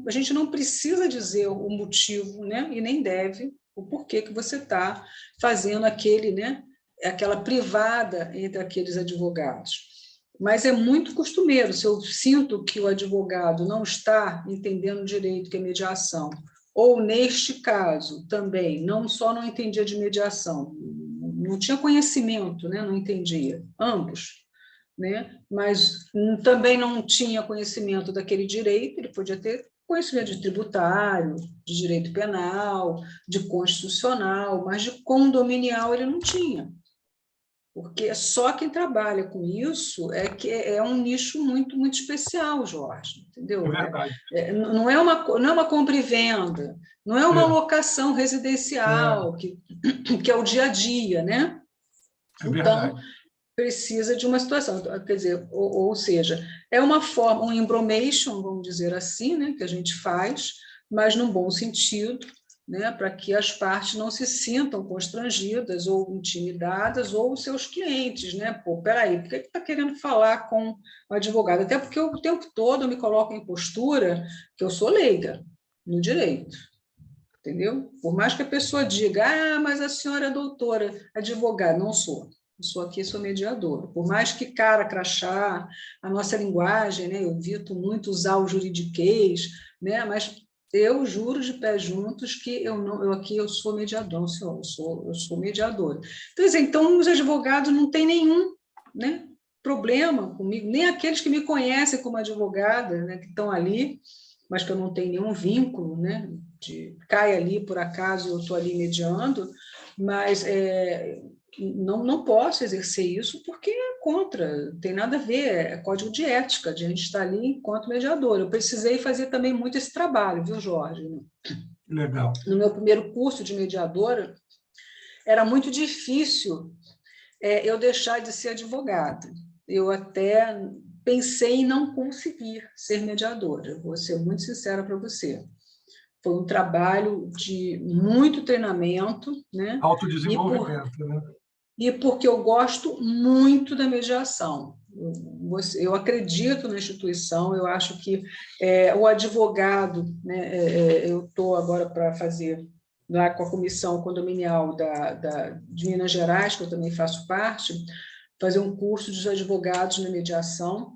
A gente não precisa dizer o motivo, né? E nem deve, o porquê que você está fazendo aquela privada entre aqueles advogados. Mas é muito costumeiro, se eu sinto que o advogado não está entendendo direito que é mediação, ou, neste caso, também, não entendia de mediação, não tinha conhecimento, né? Não entendia, ambos, né? Mas também não tinha conhecimento daquele direito, ele podia ter conhecimento de tributário, de direito penal, de constitucional, mas de condominial ele não tinha. Porque só quem trabalha com isso é um nicho muito, muito especial, Jorge, entendeu? É verdade. Não é uma compra e venda, não é uma locação residencial, que é o dia a dia, né? Então, precisa de uma situação, quer dizer, ou seja, é uma forma, um embromation, vamos dizer assim, né, que a gente faz, mas num bom sentido, né, para que as partes não se sintam constrangidas ou intimidadas, ou os seus clientes, né? Pô, peraí, por que está querendo falar com o advogado? Até porque o tempo todo eu me coloco em postura que eu sou leiga no direito, entendeu? Por mais que a pessoa diga, mas a senhora é doutora, advogada, não sou. Eu sou aqui, sou mediadora. Por mais que cara crachá, a nossa linguagem, né? Eu evito muito usar o juridiquês, né? Mas eu juro de pé juntos que eu sou mediadora, eu sou mediadora. Então, os advogados não têm nenhum, né, problema comigo, nem aqueles que me conhecem como advogada, né, que estão ali, mas que eu não tenho nenhum vínculo, né, cai ali por acaso, eu estou ali mediando, mas não posso exercer isso porque é contra, não tem nada a ver, é código de ética, de a gente estar ali enquanto mediador. Eu precisei fazer também muito esse trabalho, viu, Jorge? Legal. No meu primeiro curso de mediadora, era muito difícil eu deixar de ser advogada. Eu até pensei em não conseguir ser mediadora, vou ser muito sincera para você. Foi um trabalho de muito treinamento, né? Autodesenvolvimento, né? E porque eu gosto muito da mediação. Eu acredito na instituição, eu acho que o advogado, né, eu estou agora para fazer, lá com a comissão condominial de Minas Gerais, que eu também faço parte, fazer um curso de advogados na mediação,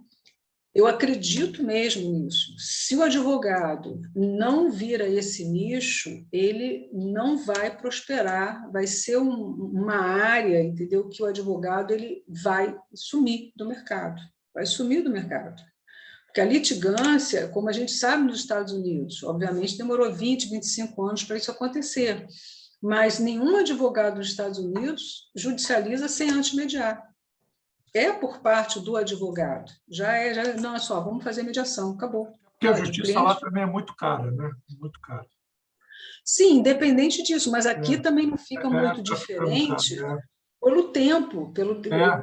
Eu acredito mesmo nisso. Se o advogado não vira esse nicho, ele não vai prosperar, vai ser uma área, entendeu? Que o advogado ele vai sumir do mercado, vai sumir do mercado. Porque a litigância, como a gente sabe nos Estados Unidos, obviamente demorou 20, 25 anos para isso acontecer, mas nenhum advogado nos Estados Unidos judicializa sem antes mediar. É por parte do advogado. Não é só, vamos fazer mediação, acabou. Porque a justiça lá também é muito cara, né? Muito cara. Sim, independente disso, mas aqui também não fica muito diferente pelo tempo, pelo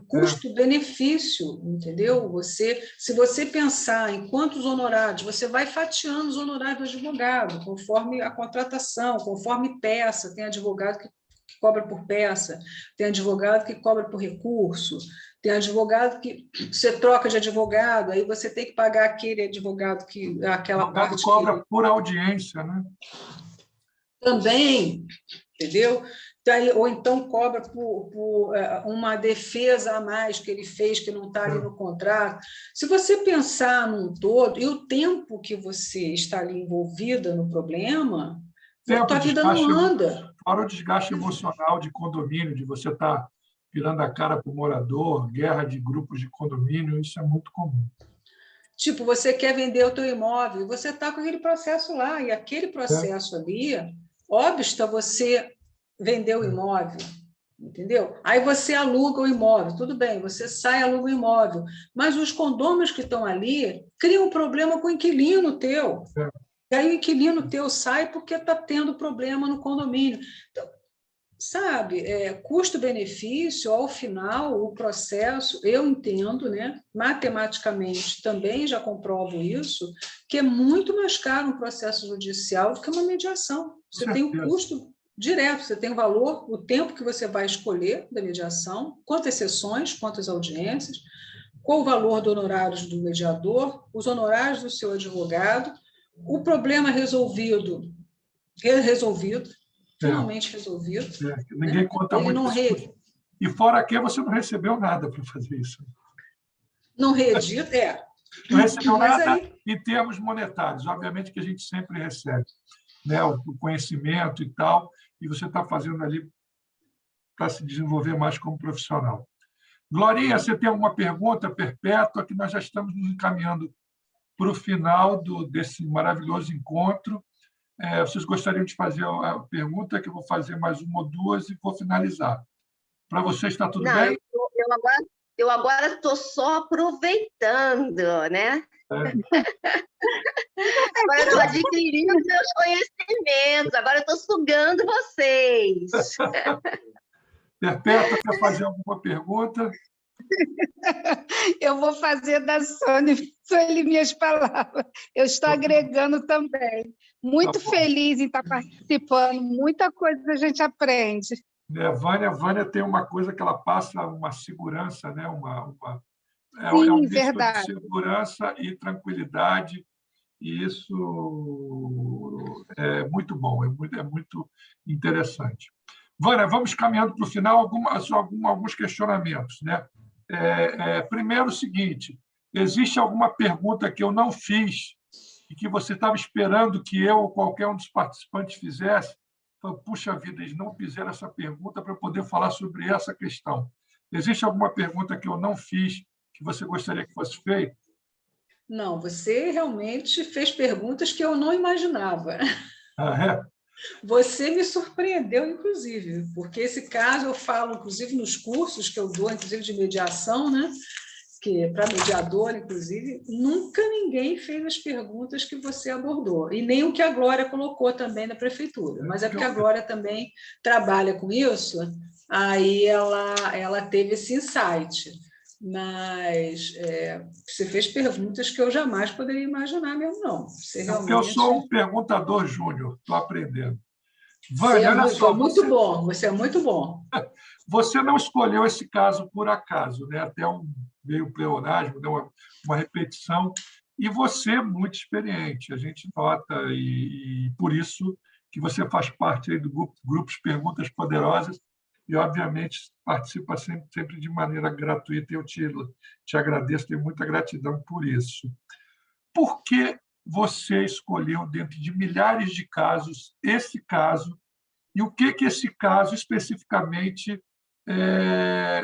custo-benefício, entendeu? Se você pensar em quantos honorários, você vai fatiando os honorários do advogado, conforme a contratação, conforme peça. Tem advogado que cobra por peça, tem advogado que cobra por recurso, tem advogado que você troca de advogado, aí você tem que pagar aquele advogado que aquela parte cobra por audiência, né? Também, entendeu? Ou então cobra por uma defesa a mais que ele fez, que não está ali no contrato. Se você pensar num todo, e o tempo que você está ali envolvida no problema, a tua vida não anda. Fora o desgaste emocional de condomínio, de você estar virando a cara para o morador, guerra de grupos de condomínio, isso é muito comum. Tipo, você quer vender o teu imóvel, você está com aquele processo lá, e aquele processo ali obsta você vender o imóvel, entendeu? Aí você aluga o imóvel, tudo bem, você sai e aluga o imóvel, mas os condôminos que estão ali criam um problema com o inquilino teu. E aí o inquilino teu sai porque está tendo problema no condomínio. Então, sabe, custo-benefício, ao final, o processo, eu entendo, né, matematicamente também já comprovo isso, que é muito mais caro um processo judicial do que uma mediação. Você tem o custo direto, você tem o valor, o tempo que você vai escolher da mediação, quantas sessões, quantas audiências, qual o valor dos honorários do mediador, os honorários do seu advogado, o problema resolvido, finalmente resolvido. Ninguém conta muito isso. E fora que você não recebeu nada para fazer isso. Não reedita, Não recebeu nada em termos monetários. Obviamente que a gente sempre recebe, né, o conhecimento e tal, e você está fazendo ali para se desenvolver mais como profissional. Glorinha, você tem alguma pergunta perpétua, que nós já estamos nos encaminhando para o final desse maravilhoso encontro. Vocês gostariam de fazer a pergunta, que eu vou fazer mais uma ou duas e vou finalizar. Para vocês está tudo bem? Eu agora estou só aproveitando, né? Agora eu estou adquirindo meus conhecimentos, agora eu estou sugando vocês. Perpétua, quer fazer alguma pergunta? Eu vou fazer da Sônia minhas palavras. Eu estou agregando também. Muito feliz em estar participando, muita coisa a gente aprende. Vânia tem uma coisa que ela passa, uma segurança, né? Sim, um misto verdade. de segurança e tranquilidade, e isso é muito bom, é muito interessante. Vânia, vamos caminhando para o final, alguns questionamentos, né? Primeiro, o seguinte: existe alguma pergunta que eu não fiz e que você estava esperando que eu ou qualquer um dos participantes fizesse? Puxa vida, eles não fizeram essa pergunta para poder falar sobre essa questão. Existe alguma pergunta que eu não fiz que você gostaria que fosse feita? Não, você realmente fez perguntas que eu não imaginava. Você me surpreendeu, inclusive, porque esse caso eu falo, inclusive, nos cursos que eu dou, inclusive de mediação, né? Que para mediador, inclusive, nunca ninguém fez as perguntas que você abordou, e nem o que a Glória colocou também na prefeitura, mas é porque a Glória também trabalha com isso, aí ela teve esse insight, mas você fez perguntas que eu jamais poderia imaginar mesmo, não. Porque eu sou um perguntador júnior, estou aprendendo. Vânia, olha só, muito bom, você é muito bom. Você não escolheu esse caso por acaso, né? Até meio pleonasmo, uma repetição, e você é muito experiente, a gente nota, e por isso que você faz parte aí do grupo Perguntas Poderosas, e, obviamente, participa sempre de maneira gratuita, e eu te agradeço, tenho muita gratidão por isso. Por que você escolheu, dentro de milhares de casos, esse caso, e o que esse caso, especificamente,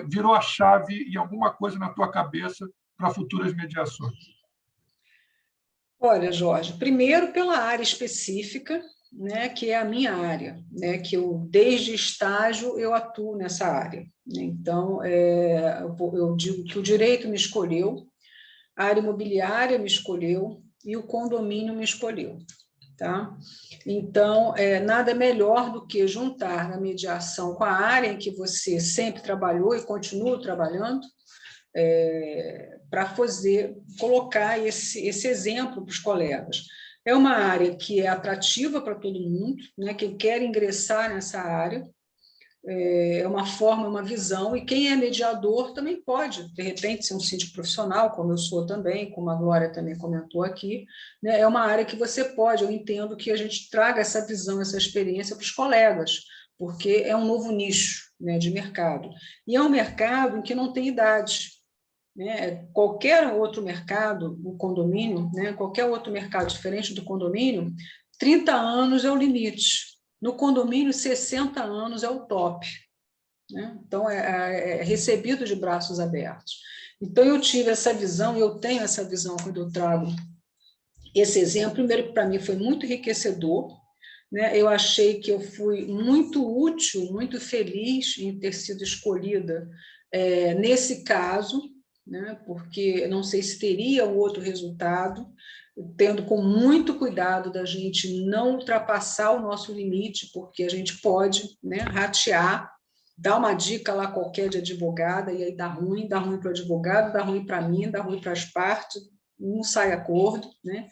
virou a chave em alguma coisa na tua cabeça para futuras mediações? Olha, Jorge, primeiro pela área específica, né, que é a minha área, né, que eu, desde estágio, eu atuo nessa área. Então, eu digo que o direito me escolheu, a área imobiliária me escolheu e o condomínio me escolheu. Tá? Então, nada melhor do que juntar na mediação com a área em que você sempre trabalhou e continua trabalhando, para colocar esse exemplo para os colegas. É uma área que é atrativa para todo mundo, né? Quem quer ingressar nessa área, é uma forma, uma visão, e quem é mediador também pode, de repente, ser um síndico profissional, como eu sou também, como a Glória também comentou aqui, né? É uma área que você pode, eu entendo que a gente traga essa visão, essa experiência para os colegas, porque é um novo nicho, né, de mercado. E é um mercado em que não tem idade, né? Qualquer outro mercado, o condomínio, né? Qualquer outro mercado diferente do condomínio, 30 anos é o limite. No condomínio, 60 anos é o top, né? Então, é recebido de braços abertos. Então, eu tive essa visão, eu tenho essa visão quando eu trago esse exemplo. Primeiro, que para mim foi muito enriquecedor, né? Eu achei que eu fui muito útil, muito feliz em ter sido escolhida nesse caso, né? Porque não sei se teria um outro resultado, tendo com muito cuidado da gente não ultrapassar o nosso limite, porque a gente pode, né, ratear, dar uma dica lá qualquer de advogada, e aí dá ruim para o advogado, dá ruim para mim, dá ruim para as partes, não sai acordo, né?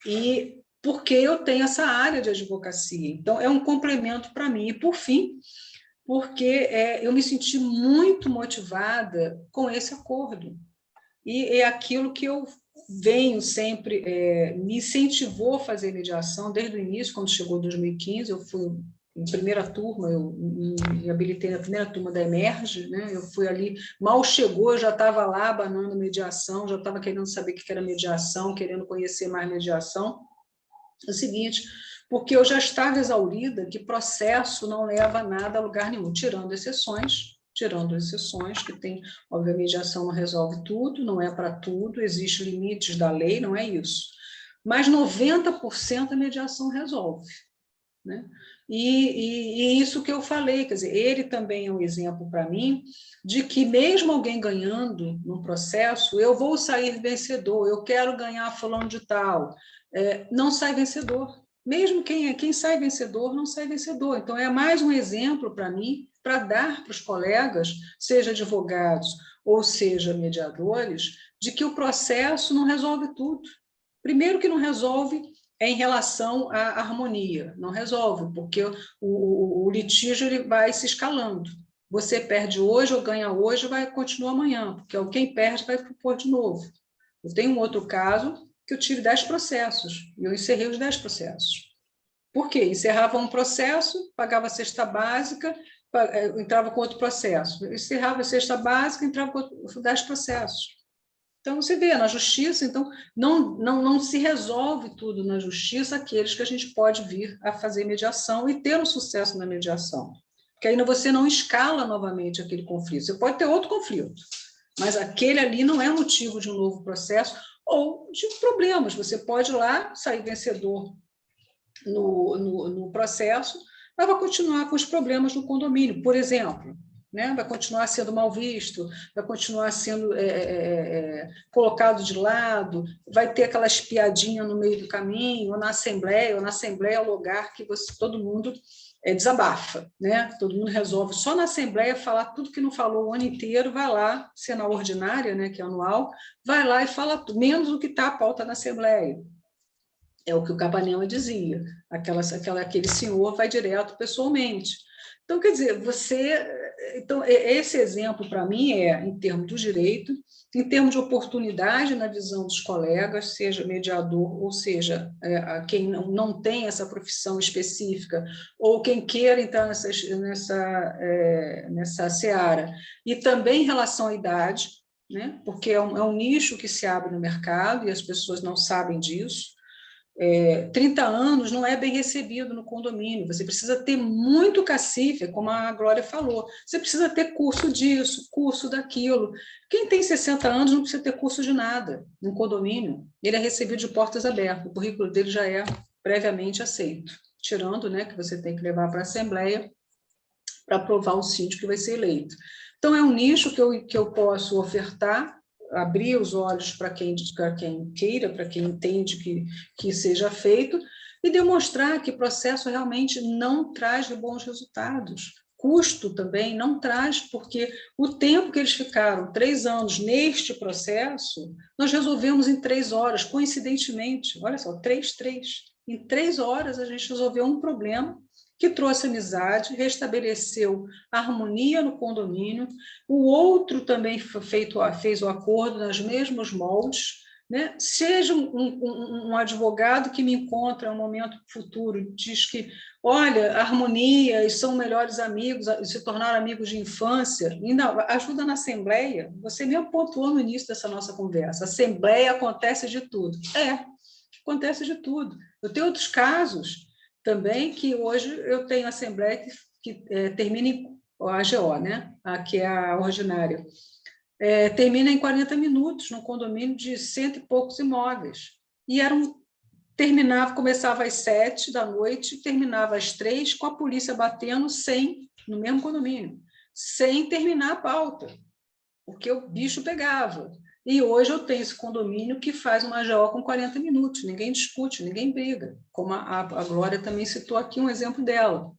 E porque eu tenho essa área de advocacia, então é um complemento para mim. E, por fim, porque eu me senti muito motivada com esse acordo. E é aquilo que eu venho sempre, me incentivou a fazer mediação desde o início, quando chegou 2015, eu fui em primeira turma, eu me habilitei na primeira turma da Emerge, né? Eu fui ali, mal chegou, eu já estava lá abanando mediação, já estava querendo saber o que era mediação, querendo conhecer mais mediação. É o seguinte, porque eu já estava exaurida que processo não leva a nada a lugar nenhum, tirando exceções, que tem, obviamente, a mediação não resolve tudo, não é para tudo, existem limites da lei, não é isso. Mas 90% a mediação resolve, né? E isso que eu falei, quer dizer, ele também é um exemplo para mim de que mesmo alguém ganhando no processo, eu vou sair vencedor, eu quero ganhar fulano de tal, não sai vencedor. Mesmo quem sai vencedor, não sai vencedor. Então, é mais um exemplo para mim, para dar para os colegas, seja advogados ou seja mediadores, de que o processo não resolve tudo. Primeiro que não resolve em relação à harmonia, não resolve, porque o litígio ele vai se escalando. Você perde hoje ou ganha hoje, vai continuar amanhã, porque quem perde vai propor de novo. Eu tenho um outro caso que eu tive 10 processos, e eu encerrei os 10 processos. Por quê? Encerrava um processo, pagava a cesta básica, entrava com outro processo. Eu encerrava a cesta básica, entrava com 10 processos. Então, você vê, na justiça, então, não se resolve tudo na justiça aqueles que a gente pode vir a fazer mediação e ter um sucesso na mediação. Porque aí você não escala novamente aquele conflito. Você pode ter outro conflito, mas aquele ali não é motivo de um novo processo ou de problemas. Você pode lá sair vencedor no processo, mas vai continuar com os problemas no condomínio, por exemplo. Né? Vai continuar sendo mal visto, vai continuar sendo colocado de lado, vai ter aquela espiadinha no meio do caminho, ou na Assembleia é o lugar que todo mundo desabafa, né? Todo mundo resolve só na Assembleia falar tudo que não falou o ano inteiro, vai lá, cena ordinária, né, que é anual, vai lá e fala tudo, menos o que está a pauta na Assembleia. É o que o Capanema dizia, aquele senhor vai direto pessoalmente. Então, quer dizer, você Então, esse exemplo, para mim, em termos do direito, em termos de oportunidade na visão dos colegas, seja mediador, ou seja, quem não tem essa profissão específica, ou quem queira entrar nessa seara, e também em relação à idade, né? Porque é um nicho que se abre no mercado e as pessoas não sabem disso. 30 anos não é bem recebido no condomínio, você precisa ter muito cacife, como a Glória falou, você precisa ter curso disso, curso daquilo. Quem tem 60 anos não precisa ter curso de nada no condomínio, ele é recebido de portas abertas, o currículo dele já é previamente aceito, tirando, né, que você tem que levar para a Assembleia para aprovar o síndico que vai ser eleito. Então, é um nicho que eu posso ofertar, abrir os olhos para quem queira, para quem entende que seja feito, e demonstrar que o processo realmente não traz bons resultados. Custo também não traz, porque o tempo que eles ficaram, 3 anos neste processo, nós resolvemos em 3 horas, coincidentemente, olha só, 3. Em 3 horas a gente resolveu um problema que trouxe amizade, restabeleceu a harmonia no condomínio, o outro também fez o acordo nos mesmos moldes, né? Seja um advogado que me encontra em um momento futuro, diz que, olha, a harmonia, eles são melhores amigos, se tornaram amigos de infância, ainda ajuda na Assembleia, você mesmo pontuou no início dessa nossa conversa, Assembleia acontece de tudo. Acontece de tudo. Eu tenho outros casos também, que hoje eu tenho assembleia que termina em AGO, né? Que é a ordinária, termina em 40 minutos, num condomínio de 100 e poucos imóveis. E começava às 7 da noite, terminava às 3, com a polícia batendo no mesmo condomínio, sem terminar a pauta, porque o bicho pegava. E hoje eu tenho esse condomínio que faz uma AGO com 40 minutos, ninguém discute, ninguém briga, como a Glória também citou aqui um exemplo dela.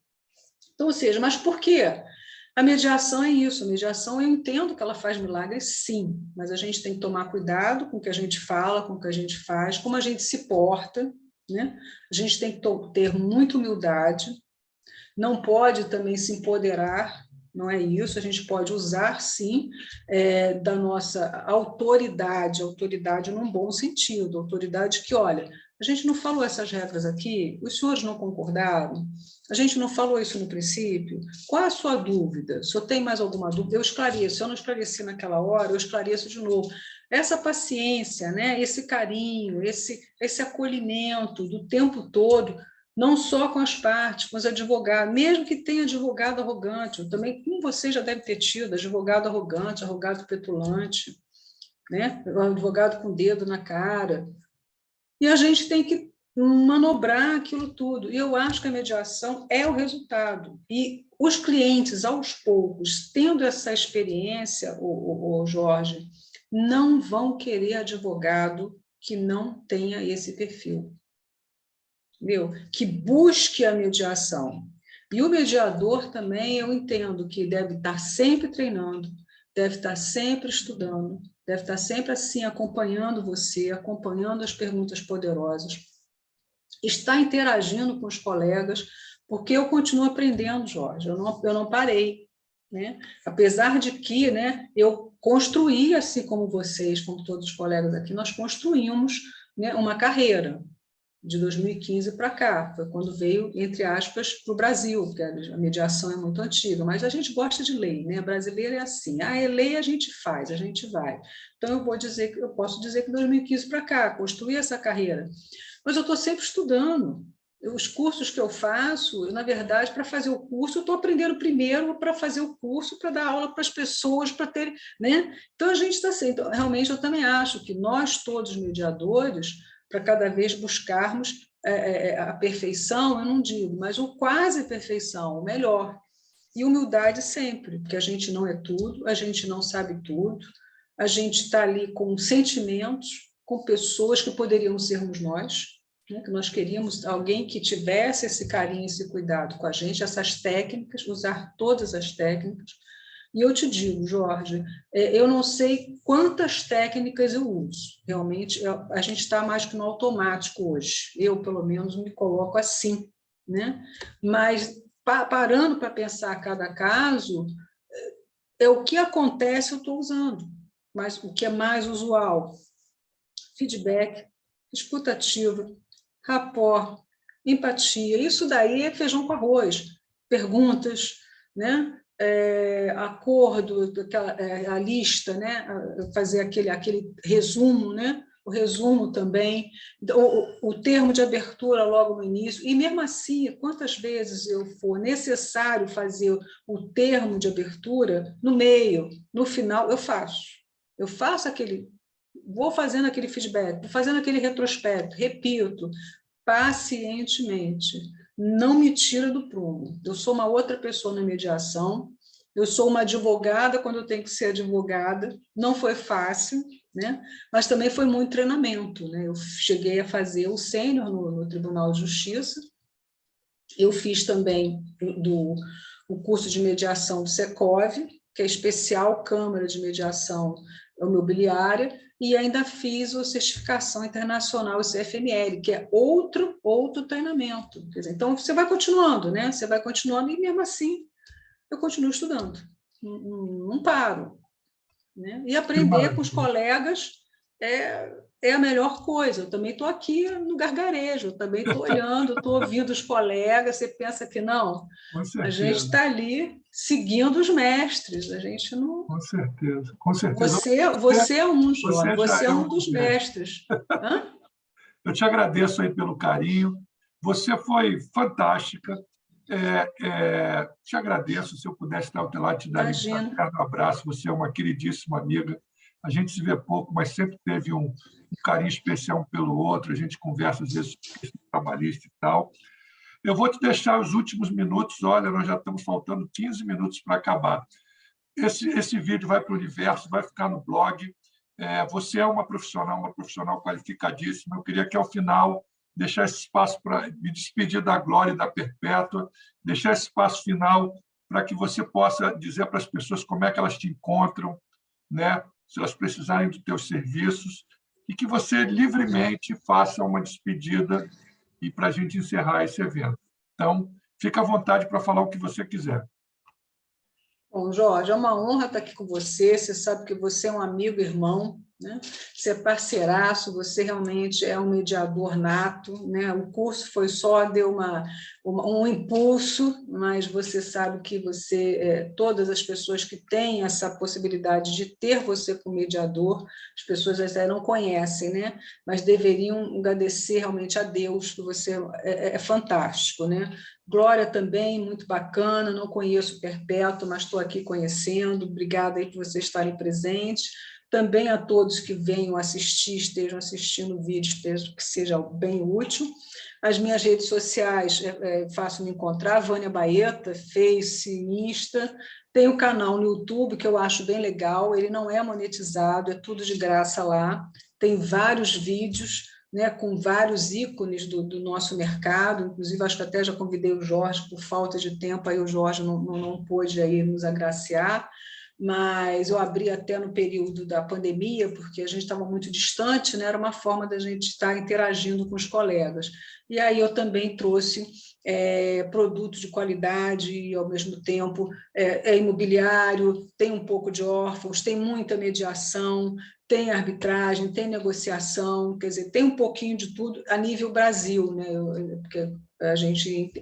Então, ou seja, mas por quê? A mediação é isso, a mediação eu entendo que ela faz milagres, sim, mas a gente tem que tomar cuidado com o que a gente fala, com o que a gente faz, como a gente se porta, né? A gente tem que ter muita humildade, não pode também se empoderar, não é isso, a gente pode usar, sim, da nossa autoridade num bom sentido, autoridade que, olha, a gente não falou essas regras aqui, os senhores não concordaram, a gente não falou isso no princípio, qual é a sua dúvida? O senhor tem mais alguma dúvida? Eu esclareço, eu não esclareci naquela hora, eu esclareço de novo. Essa paciência, né? Esse carinho, esse acolhimento do tempo todo, não só com as partes, com os advogados, mesmo que tenha advogado arrogante, também, como você já deve ter tido, advogado arrogante, advogado petulante, né? Advogado com o dedo na cara. E a gente tem que manobrar aquilo tudo. E eu acho que a mediação é o resultado. E os clientes, aos poucos, tendo essa experiência, o Jorge, não vão querer advogado que não tenha esse perfil. Que busque a mediação. E o mediador também, eu entendo que deve estar sempre treinando, deve estar sempre estudando, deve estar sempre assim, acompanhando você, acompanhando as perguntas poderosas, está interagindo com os colegas, porque eu continuo aprendendo, Jorge, eu não parei, né? Apesar de que, né, eu construí, assim como vocês, como todos os colegas aqui, nós construímos, né, uma carreira, de 2015 para cá, foi quando veio, entre aspas, para o Brasil, porque a mediação é muito antiga, mas a gente gosta de lei, né? A brasileira é assim, é lei, a gente faz, a gente vai. Então, eu posso dizer que 2015 para cá, construí essa carreira, mas eu estou sempre estudando. Os cursos que eu faço, na verdade, para fazer o curso, eu estou aprendendo primeiro para fazer o curso, para dar aula para as pessoas, para ter, né? Então, a gente está assim, então, realmente eu também acho que nós todos mediadores, para cada vez buscarmos a perfeição, eu não digo, mas o quase perfeição, o melhor. E humildade sempre, porque a gente não é tudo, a gente não sabe tudo, a gente está ali com sentimentos, com pessoas que poderiam sermos nós, né? Que nós queríamos alguém que tivesse esse carinho, esse cuidado com a gente, essas técnicas, usar todas as técnicas. E eu te digo, Jorge, eu não sei quantas técnicas eu uso. Realmente, a gente está mais que no automático hoje. Eu, pelo menos, me coloco assim, né? Mas, parando para pensar cada caso, é o que acontece, eu estou usando, mas o que é mais usual? Feedback, escuta ativa, rapport, empatia, isso daí é feijão com arroz, perguntas, né? Acordo, a lista, né? Fazer aquele resumo, né? O resumo também, o termo de abertura logo no início, e mesmo assim, quantas vezes eu for necessário fazer o termo de abertura, no meio, no final, eu faço. Eu faço vou fazendo aquele feedback, vou fazendo aquele retrospecto, repito, pacientemente, não me tira do prumo. Eu sou uma outra pessoa na mediação, eu sou uma advogada quando eu tenho que ser advogada, não foi fácil, né? Mas também foi muito treinamento, né? Eu cheguei a fazer o sênior no Tribunal de Justiça, eu fiz também o curso de mediação do Secov, que é especial Câmara de Mediação Imobiliária, e ainda fiz a certificação internacional, o CFML, que é outro treinamento. Quer dizer, então, você vai continuando, né? Você vai continuando, e mesmo assim, eu continuo estudando, não paro. Né? E aprender com os colegas é a melhor coisa. Eu também estou aqui no gargarejo, eu também estou olhando, estou ouvindo os colegas, você pensa que não, a gente está ali seguindo os mestres, a gente não... Com certeza, com certeza. Você é um, Jorge, você é um dos mestres. Hã? Eu te agradeço aí pelo carinho, você foi fantástica, te agradeço, se eu pudesse estar ao teu lado, te daria um abraço, você é uma queridíssima amiga, a gente se vê pouco, mas sempre teve um carinho especial um pelo outro, a gente conversa às vezes sobre trabalhista e tal. Eu vou te deixar os últimos minutos, olha, nós já estamos faltando 15 minutos para acabar. Esse vídeo vai para o universo, vai ficar no blog. Você é uma profissional qualificadíssima. Eu queria que, ao final, deixar esse espaço para me despedir da Glória e da Perpétua, deixar esse espaço final para que você possa dizer para as pessoas como é que elas te encontram, né? Se elas precisarem dos teus serviços, e que você livremente faça uma despedida e para a gente encerrar esse evento. Então, fica à vontade para falar o que você quiser. Bom, Jorge, é uma honra estar aqui com você. Você sabe que você é um amigo, irmão, né? Você é parceiraço, você realmente é um mediador nato, né? O curso deu um impulso, mas você sabe que todas as pessoas que têm essa possibilidade de ter você como mediador, as pessoas até não conhecem, né? Mas deveriam agradecer realmente a Deus, que você é fantástico, né? Glória também, muito bacana, não conheço o Perpétuo, mas estou aqui conhecendo, obrigada aí por vocês estarem presentes, também a todos que venham assistir, estejam assistindo o vídeo, que seja bem útil. As minhas redes sociais, fácil me encontrar, Vânia Baeta, Face, Insta, tem o canal no YouTube, que eu acho bem legal, ele não é monetizado, é tudo de graça lá, tem vários vídeos, né, com vários ícones do nosso mercado, inclusive acho que até já convidei o Jorge, por falta de tempo, aí o Jorge não pôde aí nos agraciar, mas eu abri até no período da pandemia, porque a gente estava muito distante, né, era uma forma da gente estar interagindo com os colegas. E aí eu também trouxe produtos de qualidade e, ao mesmo tempo, imobiliário, tem um pouco de órfãos, tem muita mediação, tem arbitragem, tem negociação, quer dizer, tem um pouquinho de tudo a nível Brasil, né? Porque a gente,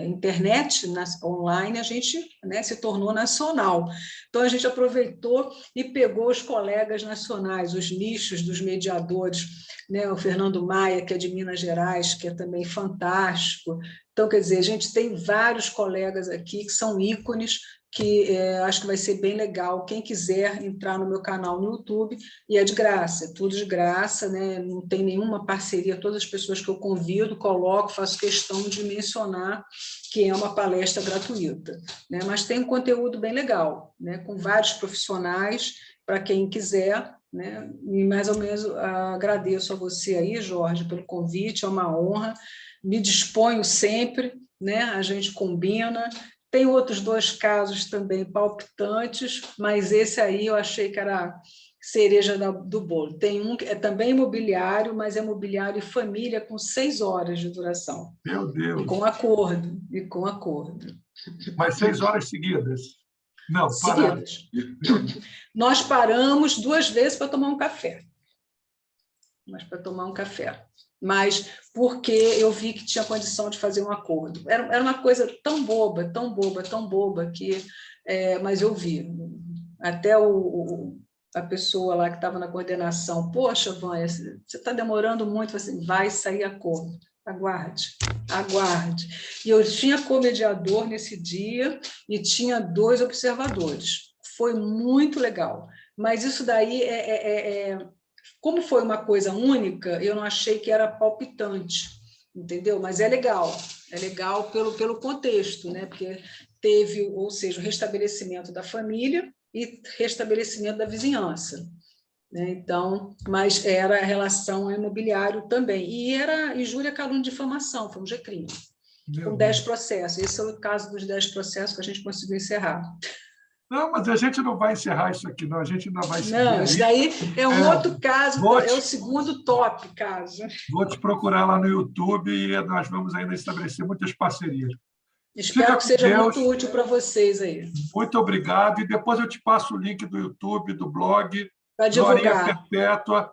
internet, online, a gente, né, se tornou nacional. Então, a gente aproveitou e pegou os colegas nacionais, os nichos dos mediadores, né? O Fernando Maia, que é de Minas Gerais, que é também fantástico. Então, quer dizer, a gente tem vários colegas aqui que são ícones, que acho que vai ser bem legal. Quem quiser entrar no meu canal no YouTube, e é de graça, é tudo de graça, né? Não tem nenhuma parceria, todas as pessoas que eu convido, coloco, faço questão de mencionar que é uma palestra gratuita, né? Mas tem um conteúdo bem legal, né? Com vários profissionais, para quem quiser, né? E mais ou menos agradeço a você aí, Jorge, pelo convite, é uma honra, me disponho sempre, né? A gente combina. Tem outros 2 casos também palpitantes, mas esse aí eu achei que era cereja do bolo. Tem um que é também imobiliário, mas é imobiliário e família com 6 horas de duração. Meu Deus! E com acordo. Mas 6 horas seguidas? Não, pararam. seguidas. Nós paramos 2 vezes para tomar um café. Mas porque eu vi que tinha condição de fazer um acordo. Era uma coisa tão boba, que... mas eu vi. Até a pessoa lá que estava na coordenação, poxa, Vânia, você está demorando muito, assim, vai sair acordo. Aguarde. E eu tinha comediador nesse dia e tinha 2 observadores. Foi muito legal. Mas isso daí como foi uma coisa única, eu não achei que era palpitante, entendeu? Mas é legal pelo contexto, né? Porque teve, ou seja, o restabelecimento da família e restabelecimento da vizinhança. Né? Então, mas era a relação ao imobiliário também. E Júlia calúnia de difamação, foi um GCRIM, com 10 processos. Esse é o caso dos 10 processos que a gente conseguiu encerrar. Não, mas a gente não vai encerrar isso aqui, não. A gente ainda vai seguir. Não, isso daí é um outro caso, é o segundo top caso. Vou te procurar lá no YouTube e nós vamos ainda estabelecer muitas parcerias. Espero que seja muito útil para vocês aí. Muito obrigado. E depois eu te passo o link do YouTube, do blog, para divulgar. Glorinha Perpétua,